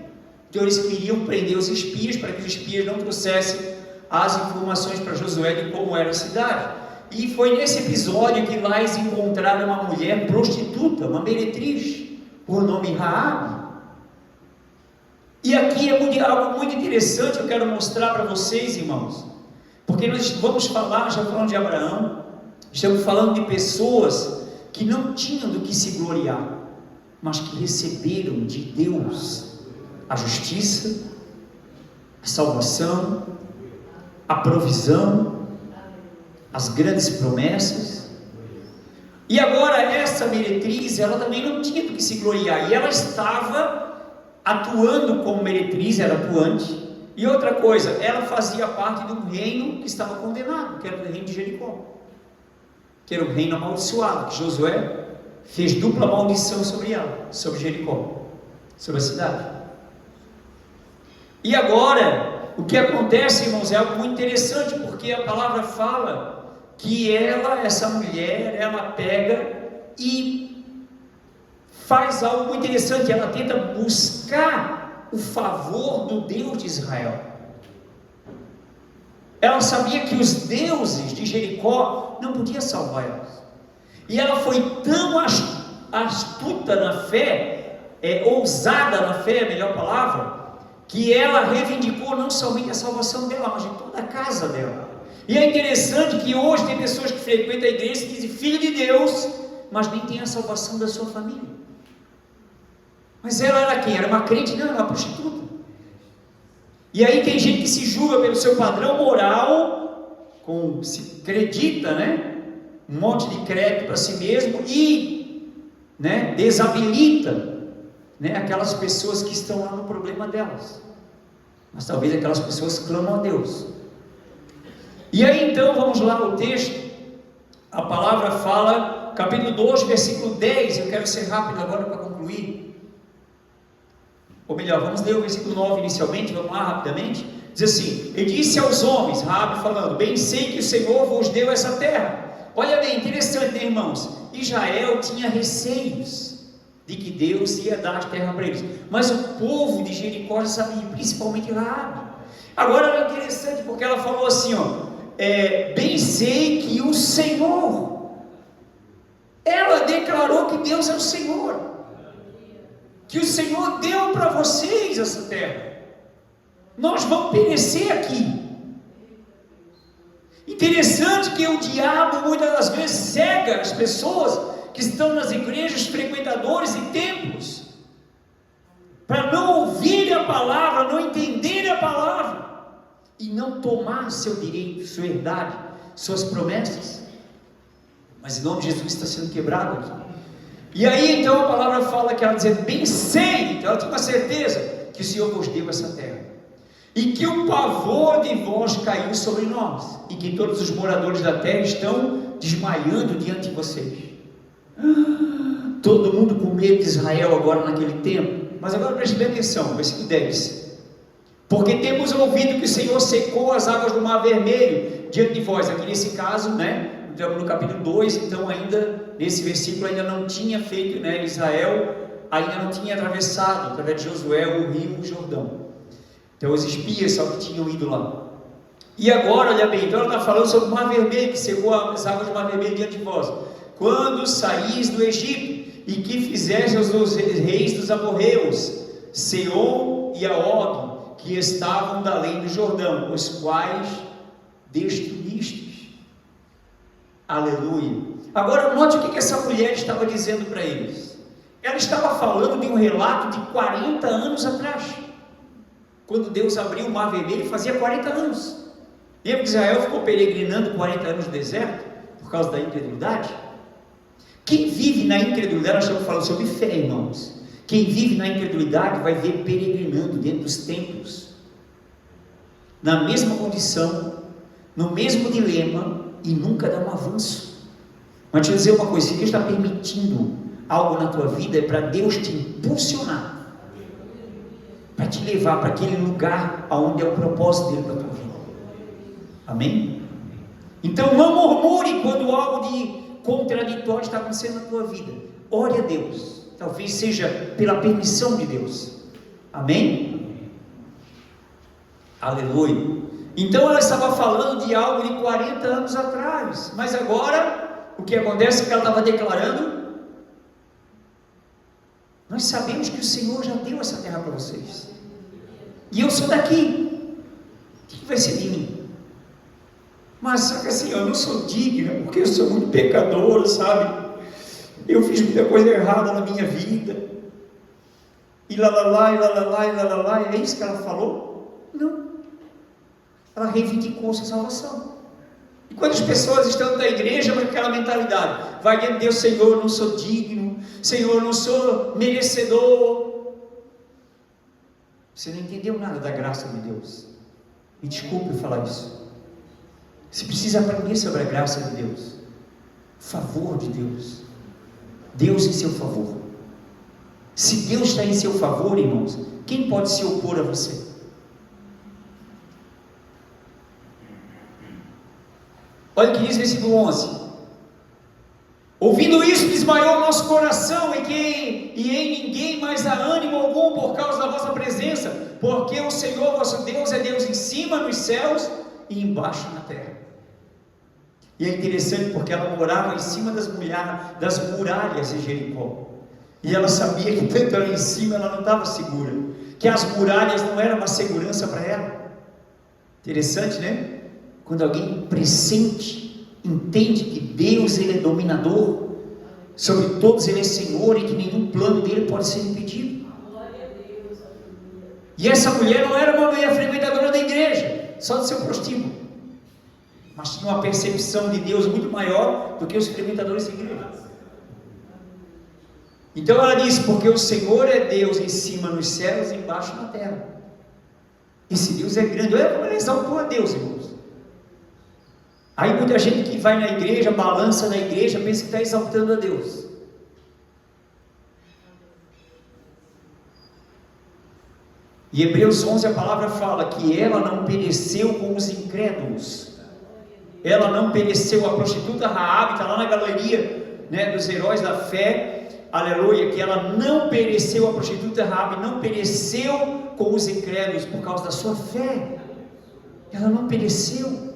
Então eles queriam prender os espias, para que os espias não trouxessem as informações para Josué de como era a cidade. E foi nesse episódio que lá eles encontraram uma mulher prostituta, uma meretriz, por nome Raabe. E aqui é algo muito interessante, eu quero mostrar para vocês, irmãos, porque nós vamos falar, já falando de Abraão, estamos falando de pessoas que não tinham do que se gloriar, mas que receberam de Deus a justiça, a salvação, a provisão, as grandes promessas. E agora essa meretriz, ela também não tinha do que se gloriar, e ela estava atuando como meretriz, era atuante. E outra coisa, ela fazia parte de um reino que estava condenado, que era o reino de Jericó, que era um reino amaldiçoado, que Josué fez dupla maldição sobre ela, sobre Jericó, sobre a cidade. E agora o que acontece, irmãos, é algo muito interessante, porque a palavra fala que essa mulher, ela pega e faz algo muito interessante. Ela tenta buscar o favor do Deus de Israel. Ela sabia que os deuses de Jericó não podiam salvar elas. E ela foi tão astuta na fé, ousada na fé, é a melhor palavra, que ela reivindicou não somente a salvação dela, mas de toda a casa dela. E é interessante que hoje tem pessoas que frequentam a igreja e dizem filho de Deus, mas nem tem a salvação da sua família. Mas ela era quem? Era uma crente? Não, era uma prostituta. E aí tem gente que se julga pelo seu padrão moral, se acredita, né, um monte de crédito para si mesmo e, né, desabilita, né, aquelas pessoas que estão lá no problema delas. Mas talvez aquelas pessoas clamam a Deus. E aí então vamos lá no texto. A palavra fala, capítulo 2, versículo 10. Eu quero ser rápido agora para concluir. Ou melhor, vamos ler o versículo 9 inicialmente. Vamos lá rapidamente. Diz assim: ele disse aos homens, Raabe falando, bem sei que o Senhor vos deu essa terra. Olha bem, interessante, né, irmãos? Israel tinha receios de que Deus ia dar a terra para eles, mas o povo de Jericó já sabia, principalmente Raabe. Agora é interessante, porque ela falou assim, bem sei que o Senhor, ela declarou que Deus é o Senhor, que o Senhor deu para vocês essa terra, nós vamos perecer aqui. Interessante que o diabo muitas das vezes cega as pessoas que estão nas igrejas, frequentadores e templos, para não ouvir a palavra, não entender a palavra, e não tomar seu direito, sua herdade, suas promessas. Mas em nome de Jesus está sendo quebrado aqui. E aí então a palavra fala que ela dizendo, bem sei, então ela tinha uma certeza que o Senhor vos deu essa terra, e que o pavor de vós caiu sobre nós, e que todos os moradores da terra estão desmaiando diante de vocês. Todo mundo com medo de Israel agora naquele tempo. Mas agora preste bem atenção, versículo 10. Porque temos ouvido que o Senhor secou as águas do Mar Vermelho diante de vós. Aqui nesse caso, no capítulo 2, então ainda, nesse versículo ainda não tinha feito, Israel ainda não tinha atravessado, através de Josué, o rio Jordão. Então os espias só que tinham ido lá. E agora, olha bem, então ela está falando sobre o Mar Vermelho, que secou as águas do Mar Vermelho diante de vós. Quando saís do Egito, e que fizeste os reis dos amorreus, Sehon e Og, que estavam da além do Jordão, os quais destruístes. Aleluia. Agora note o que essa mulher estava dizendo para eles. Ela estava falando de um relato de 40 anos atrás, quando Deus abriu o Mar Vermelho, fazia 40 anos. Lembra que Israel ficou peregrinando 40 anos no deserto, por causa da incredulidade? Quem vive na incredulidade, nós estamos falando sobre fé, irmãos. Quem vive na incredulidade vai ver peregrinando dentro dos templos, na mesma condição, no mesmo dilema, e nunca dá um avanço. Mas deixa eu dizer uma coisa, se Deus está permitindo algo na tua vida, é para Deus te impulsionar, para te levar para aquele lugar onde é o propósito dele para a tua vida. Amém? Então não murmure quando algo de contraditório está acontecendo na tua vida. Ore a Deus, talvez seja pela permissão de Deus. Amém? Aleluia. Então ela estava falando de algo de 40 anos atrás, mas agora o que acontece é que ela estava declarando: nós sabemos que o Senhor já deu essa terra para vocês, e eu sou daqui, o que vai ser de mim? Mas só que assim, eu não sou digna, porque eu sou muito pecador, sabe? Eu fiz muita coisa errada na minha vida. E lá, é isso que ela falou? Não. Ela reivindicou sua salvação. E quando as pessoas estão na igreja com aquela mentalidade, vai diante de Deus: Senhor, eu não sou digno, Senhor, eu não sou merecedor. Você não entendeu nada da graça de Deus. Me desculpe falar isso. Você precisa aprender sobre a graça de Deus, favor de Deus, Deus em seu favor. Se Deus está em seu favor, irmãos, quem pode se opor a você? Olha o que diz o versículo 11: ouvindo isso, desmaiou o nosso coração, e em ninguém mais há ânimo algum por causa da vossa presença, porque o Senhor vosso Deus é Deus em cima nos céus e embaixo na terra. E é interessante porque ela morava em cima das muralhas de Jericó, e ela sabia que tanto ali em cima ela não estava segura, que as muralhas não eram uma segurança para ela. Interessante, né? Quando alguém pressente, entende que Deus, Ele é dominador sobre todos, Ele é Senhor, e que nenhum plano dele pode ser impedido. E essa mulher não era uma mulher frequentadora da igreja, só do seu prostíbulo, mas tinha uma percepção de Deus muito maior do que os frequentadores da igreja. Então ela diz: porque o Senhor é Deus em cima nos céus e embaixo na terra. Esse Deus é grande. Olha como ela exaltou a Deus, irmãos. Aí muita gente que vai na igreja, balança na igreja, pensa que está exaltando a Deus. E Hebreus 11, a palavra fala que ela não pereceu com os incrédulos. Ela não pereceu. A prostituta Raabe está lá na galeria, dos heróis da fé, aleluia, que ela não pereceu. A prostituta Raabe não pereceu com os incrédulos por causa da sua fé. Ela não pereceu.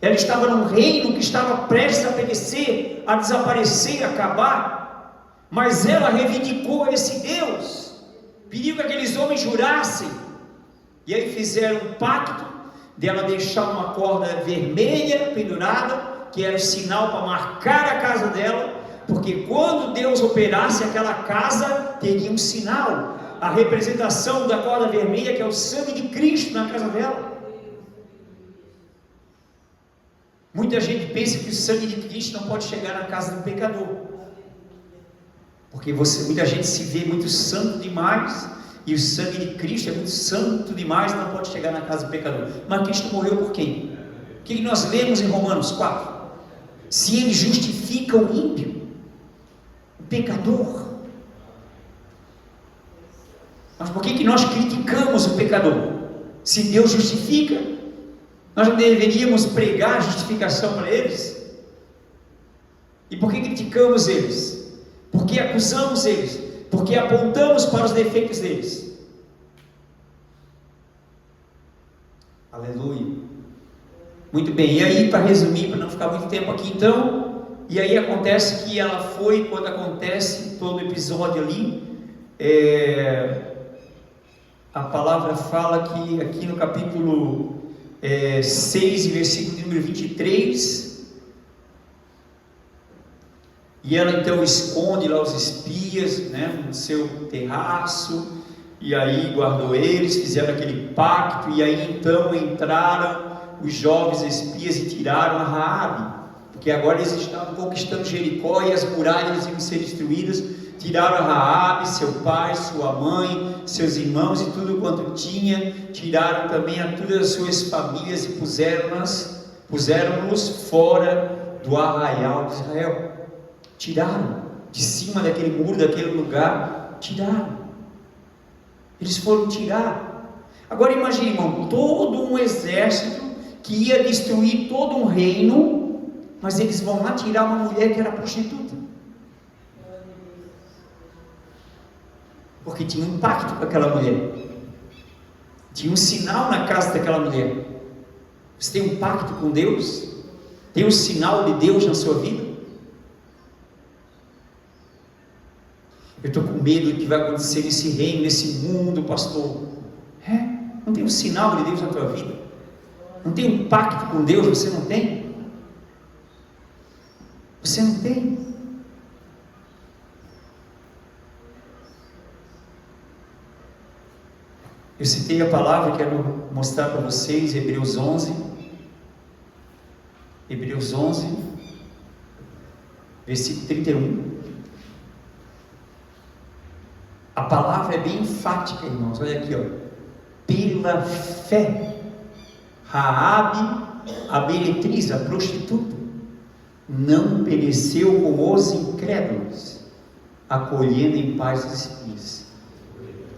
Ela estava num reino que estava prestes a perecer, a desaparecer, a acabar, mas ela reivindicou esse Deus, pediu que aqueles homens jurassem, e aí fizeram um pacto. dela deixar uma corda vermelha pendurada, que era o sinal para marcar a casa dela, porque quando Deus operasse aquela casa, teria um sinal, a representação da corda vermelha, que é o sangue de Cristo na casa dela. Muita gente pensa que o sangue de Cristo não pode chegar na casa do pecador, porque muita gente se vê muito santo demais, e o sangue de Cristo é muito santo demais, não pode chegar na casa do pecador. Mas Cristo morreu por quem? O que nós lemos em Romanos 4? Se Ele justifica o ímpio, o pecador. Mas por que nós criticamos o pecador? Se Deus justifica, nós não deveríamos pregar a justificação para eles? E por que criticamos eles? Por que acusamos eles? Por que apontamos para os defeitos deles? Aleluia. Muito bem, e aí, para resumir, para não ficar muito tempo aqui, então, e aí acontece que ela foi, quando acontece todo o episódio ali, a palavra fala que aqui no capítulo 6, versículo número 23, e ela então esconde lá os espias, né, no seu terraço, e aí guardou eles, fizeram aquele pacto, e aí então entraram os jovens espias e tiraram a Raabe, porque agora eles estavam conquistando Jericó e as muralhas iam ser destruídas. Tiraram a Raabe, seu pai, sua mãe, seus irmãos e tudo quanto tinha. Tiraram também a todas as suas famílias e puseram-nos fora do arraial de Israel. Tiraram de cima daquele muro, daquele lugar, tiraram. Eles foram tirar. Agora imagine, irmão, todo um exército que ia destruir todo um reino, mas eles vão lá tirar uma mulher que era prostituta, porque tinha um pacto com aquela mulher, tinha um sinal na casa daquela mulher. Você tem um pacto com Deus? Tem um sinal de Deus na sua vida? Eu estou com medo do que vai acontecer nesse reino, nesse mundo, pastor. Não tem um sinal de Deus na tua vida? Não tem um pacto com Deus? Você não tem? Você não tem? Eu citei a palavra, quero mostrar para vocês, Hebreus 11, versículo 31. A palavra é bem enfática, irmãos, olha aqui, pela fé, Raabe, a meretriz, a prostituta, não pereceu com os incrédulos, acolhendo em paz os espias.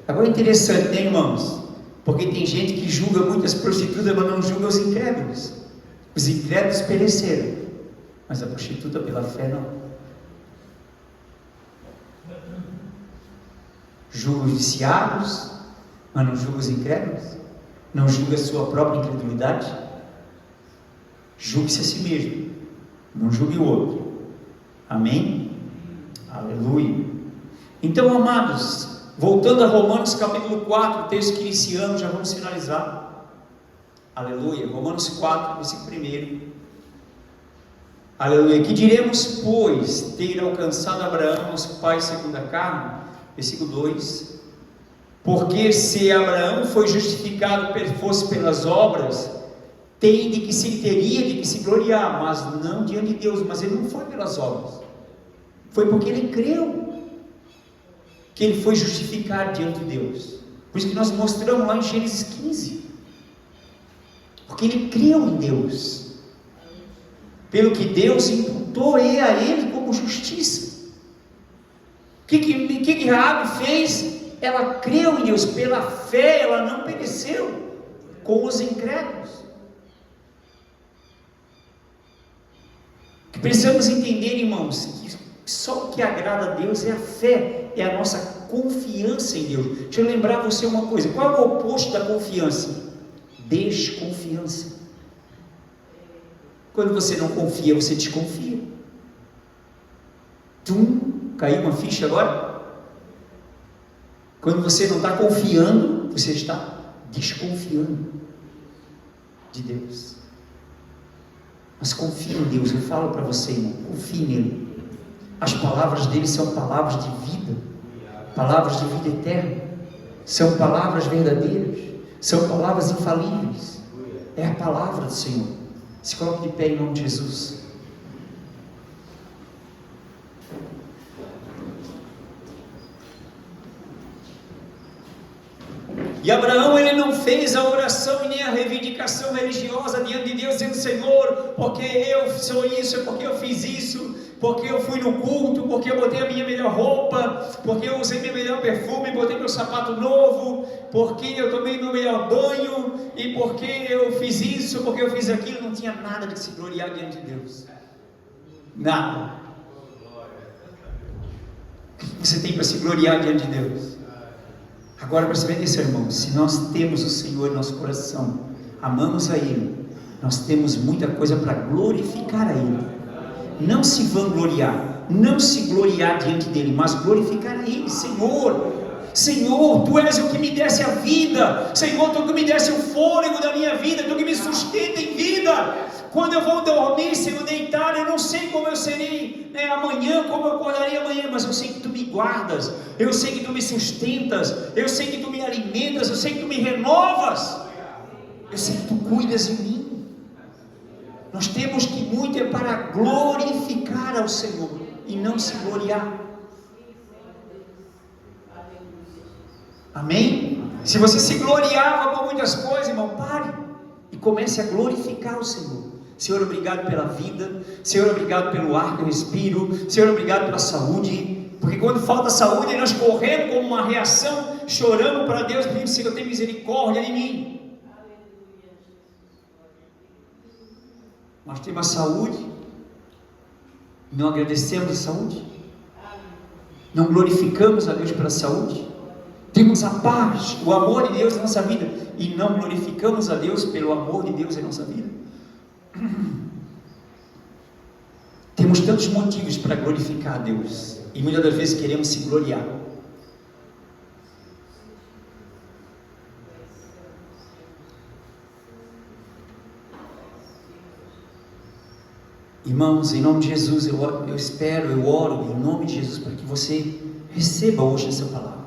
Agora é interessante, né, irmãos? Porque tem gente que julga muitas prostitutas, mas não julga os incrédulos. Os incrédulos pereceram, mas a prostituta pela fé não. Julga os viciados, mas não julga os incrédulos. Não julga a sua própria incredulidade. Julgue-se a si mesmo, não julgue o outro. Amém? Aleluia. Então, amados, voltando a Romanos capítulo 4, texto que iniciamos, já vamos finalizar. Aleluia. Romanos 4, versículo 1. Aleluia. Que diremos, pois, ter alcançado Abraão, nosso pai segundo a carne? Versículo 2. Porque se Abraão foi justificado fosse pelas obras, teria de que se gloriar, mas não diante de Deus. Mas ele não foi pelas obras, foi porque ele creu que ele foi justificado diante de Deus. Por isso que nós mostramos lá em Gênesis 15, porque ele creu em Deus, pelo que Deus imputou a ele como justiça. O que Raabe fez? Ela creu em Deus, pela fé ela não pereceu com os incrédulos. Que precisamos entender, irmãos, que só o que agrada a Deus é a fé, é a nossa confiança em Deus. Deixa eu lembrar você uma coisa: qual é o oposto da confiança? Desconfiança. Quando você não confia, você desconfia. Caiu uma ficha agora? Quando você não está confiando, você está desconfiando. de Deus. Mas confie em Deus, eu falo para você, irmão, confie nele. As palavras dele são palavras de vida, palavras de vida eterna, são palavras verdadeiras, são palavras infalíveis. É a palavra do Senhor. Se coloque de pé em nome de Jesus. E Abraão, ele não fez a oração e nem a reivindicação religiosa diante de Deus, dizendo: Senhor, porque eu sou isso, porque eu fiz isso, porque eu fui no culto, porque eu botei a minha melhor roupa, porque eu usei meu melhor perfume, botei meu sapato novo, porque eu tomei meu melhor banho, e porque eu fiz isso, porque eu fiz aquilo. Não tinha nada de se gloriar diante de Deus. Nada. O que você tem para se gloriar diante de Deus? Agora percebe isso, irmão. Se nós temos o Senhor em nosso coração, amamos a Ele, nós temos muita coisa para glorificar a Ele. Não se vangloriar, não se gloriar diante dEle, mas glorificar a Ele. Senhor, Senhor, Tu és o que me desse a vida, Senhor, Tu que me desse o fôlego da minha vida, Tu que me sustenta em vida. Quando eu vou dormir, se eu deitar, eu não sei como eu serei amanhã, como eu acordarei amanhã, mas eu sei que Tu me guardas, eu sei que Tu me sustentas, eu sei que Tu me alimentas, eu sei que Tu me renovas, eu sei que Tu cuidas de mim. Nós temos que muito é para glorificar ao Senhor e não se gloriar. Amém? Se você se gloriava por muitas coisas, irmão, pare e comece a glorificar o Senhor. Senhor, obrigado pela vida. Senhor, obrigado pelo ar que eu respiro. Senhor, obrigado pela saúde. Porque quando falta saúde, nós corremos como uma reação, choramos para Deus, pedindo: Senhor, tem misericórdia de mim. Nós temos a saúde, não agradecemos a saúde, não glorificamos a Deus pela saúde. Temos a paz, o amor de Deus em nossa vida, e não glorificamos a Deus pelo amor de Deus em nossa vida. Temos tantos motivos para glorificar a Deus, e muitas das vezes queremos se gloriar. Irmãos, em nome de Jesus, eu oro em nome de Jesus para que você receba hoje essa palavra,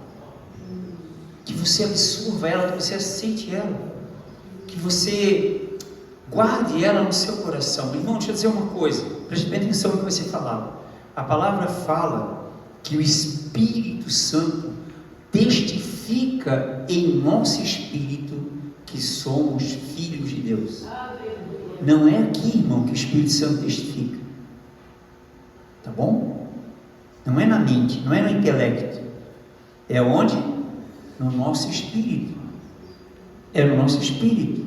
que você absorva ela, que você aceite ela, que você guarde ela no seu coração. Irmão, deixa eu dizer uma coisa, preste bem atenção no que vai ser falado. A palavra fala que o Espírito Santo testifica em nosso espírito que somos filhos de Deus. Não é aqui, irmão, que o Espírito Santo testifica, tá bom? Não é na mente, não é no intelecto, é onde? No nosso espírito. É no nosso espírito.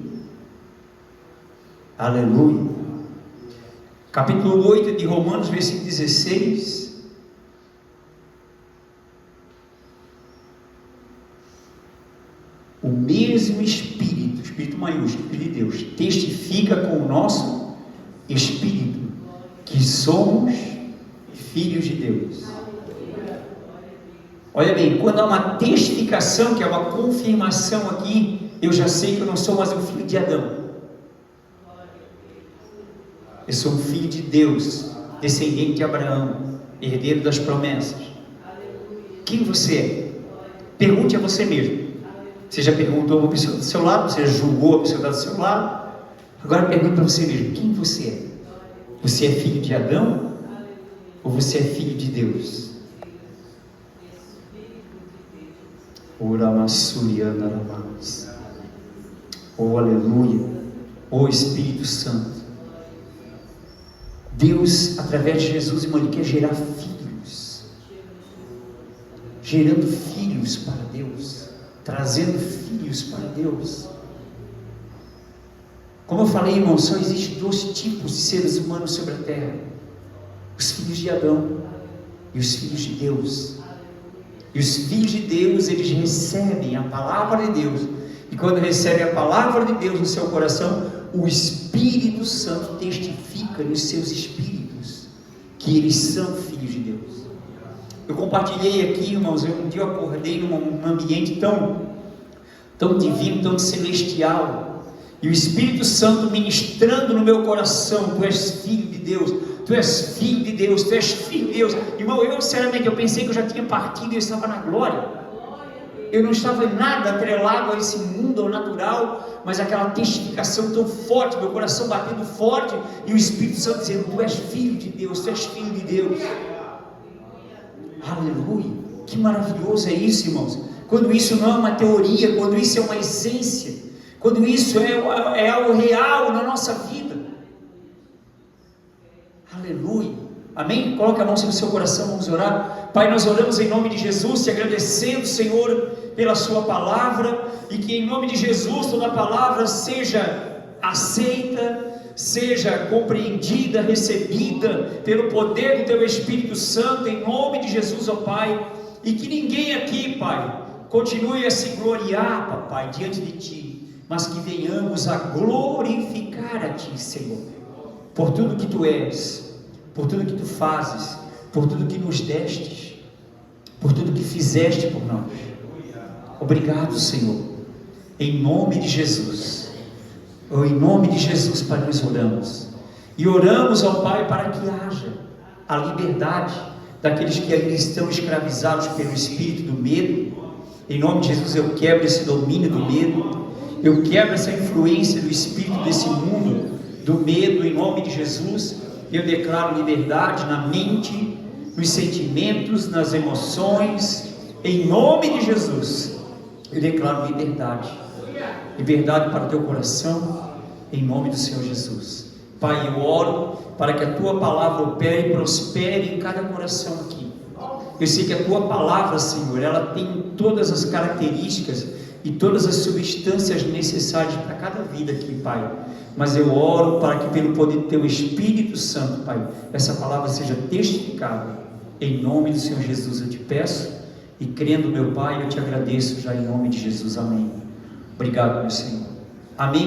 Aleluia. Capítulo 8 de Romanos, versículo 16. O mesmo Espírito, Espírito maiúsculo de Deus, testifica com o nosso Espírito que somos filhos de Deus. Olha bem, quando há uma testificação, que é uma confirmação aqui, eu já sei que eu não sou mais um filho de Adão. Eu sou um filho de Deus, descendente de Abraão, herdeiro das promessas. Quem você é? Pergunte a você mesmo. Você já perguntou a uma pessoa do seu lado? Você já julgou a pessoa do seu lado? Agora pergunte para você mesmo: quem você é? Você é filho de Adão? Ou você é filho de Deus? Oh, aleluia. Oh, Espírito Santo. Deus, através de Jesus, irmão, Ele quer gerar filhos, gerando filhos para Deus, trazendo filhos para Deus. Como eu falei, irmão, só existem dois tipos de seres humanos sobre a terra: os filhos de Adão e os filhos de Deus. E os filhos de Deus, eles recebem a palavra de Deus, e quando recebem a palavra de Deus no seu coração, o Espírito Santo testifica nos seus espíritos que eles são filhos de Deus. Eu compartilhei aqui, irmãos, um dia eu acordei num ambiente tão divino, tão celestial, e o Espírito Santo ministrando no meu coração: tu és filho de Deus, tu és filho de Deus, tu és filho de Deus. Irmão, eu sinceramente, eu pensei que eu já tinha partido e eu estava na glória. Eu não estava em nada atrelado a esse mundo ao natural, mas aquela testificação tão forte, meu coração batendo forte, e o Espírito Santo dizendo: tu és filho de Deus, tu és filho de Deus. Aleluia, que maravilhoso é isso, irmãos, quando isso não é uma teoria, quando isso é uma essência, quando isso é algo real na nossa vida. Aleluia, amém? Coloque a mão sobre o seu coração, vamos orar. Pai, nós oramos em nome de Jesus, te agradecendo, Senhor, pela sua palavra, e que em nome de Jesus toda palavra seja aceita, seja compreendida, recebida pelo poder do teu Espírito Santo, em nome de Jesus, ó Pai, e que ninguém aqui, Pai, continue a se gloriar, papai, diante de Ti, mas que venhamos a glorificar a Ti, Senhor, por tudo que Tu és, por tudo que Tu fazes, por tudo que nos destes, por tudo que fizeste por nós. Obrigado, Senhor, em nome de Jesus. Em nome de Jesus, Pai, nós oramos, e oramos ao Pai para que haja a liberdade daqueles que ainda estão escravizados pelo espírito do medo. Em nome de Jesus, eu quebro esse domínio do medo, eu quebro essa influência do espírito desse mundo, do medo, em nome de Jesus. Eu declaro liberdade na mente, nos sentimentos, nas emoções, em nome de Jesus. Eu declaro liberdade, liberdade para o teu coração, em nome do Senhor Jesus. Pai, eu oro para que a tua palavra opere e prospere em cada coração aqui. Eu sei que a tua palavra, Senhor, ela tem todas as características e todas as substâncias necessárias para cada vida aqui, Pai. Mas eu oro para que pelo poder do teu Espírito Santo, Pai, essa palavra seja testificada. Em nome do Senhor Jesus eu te peço, e crendo, meu Pai, eu te agradeço já em nome de Jesus. Amém. Obrigado, meu Senhor. Amém.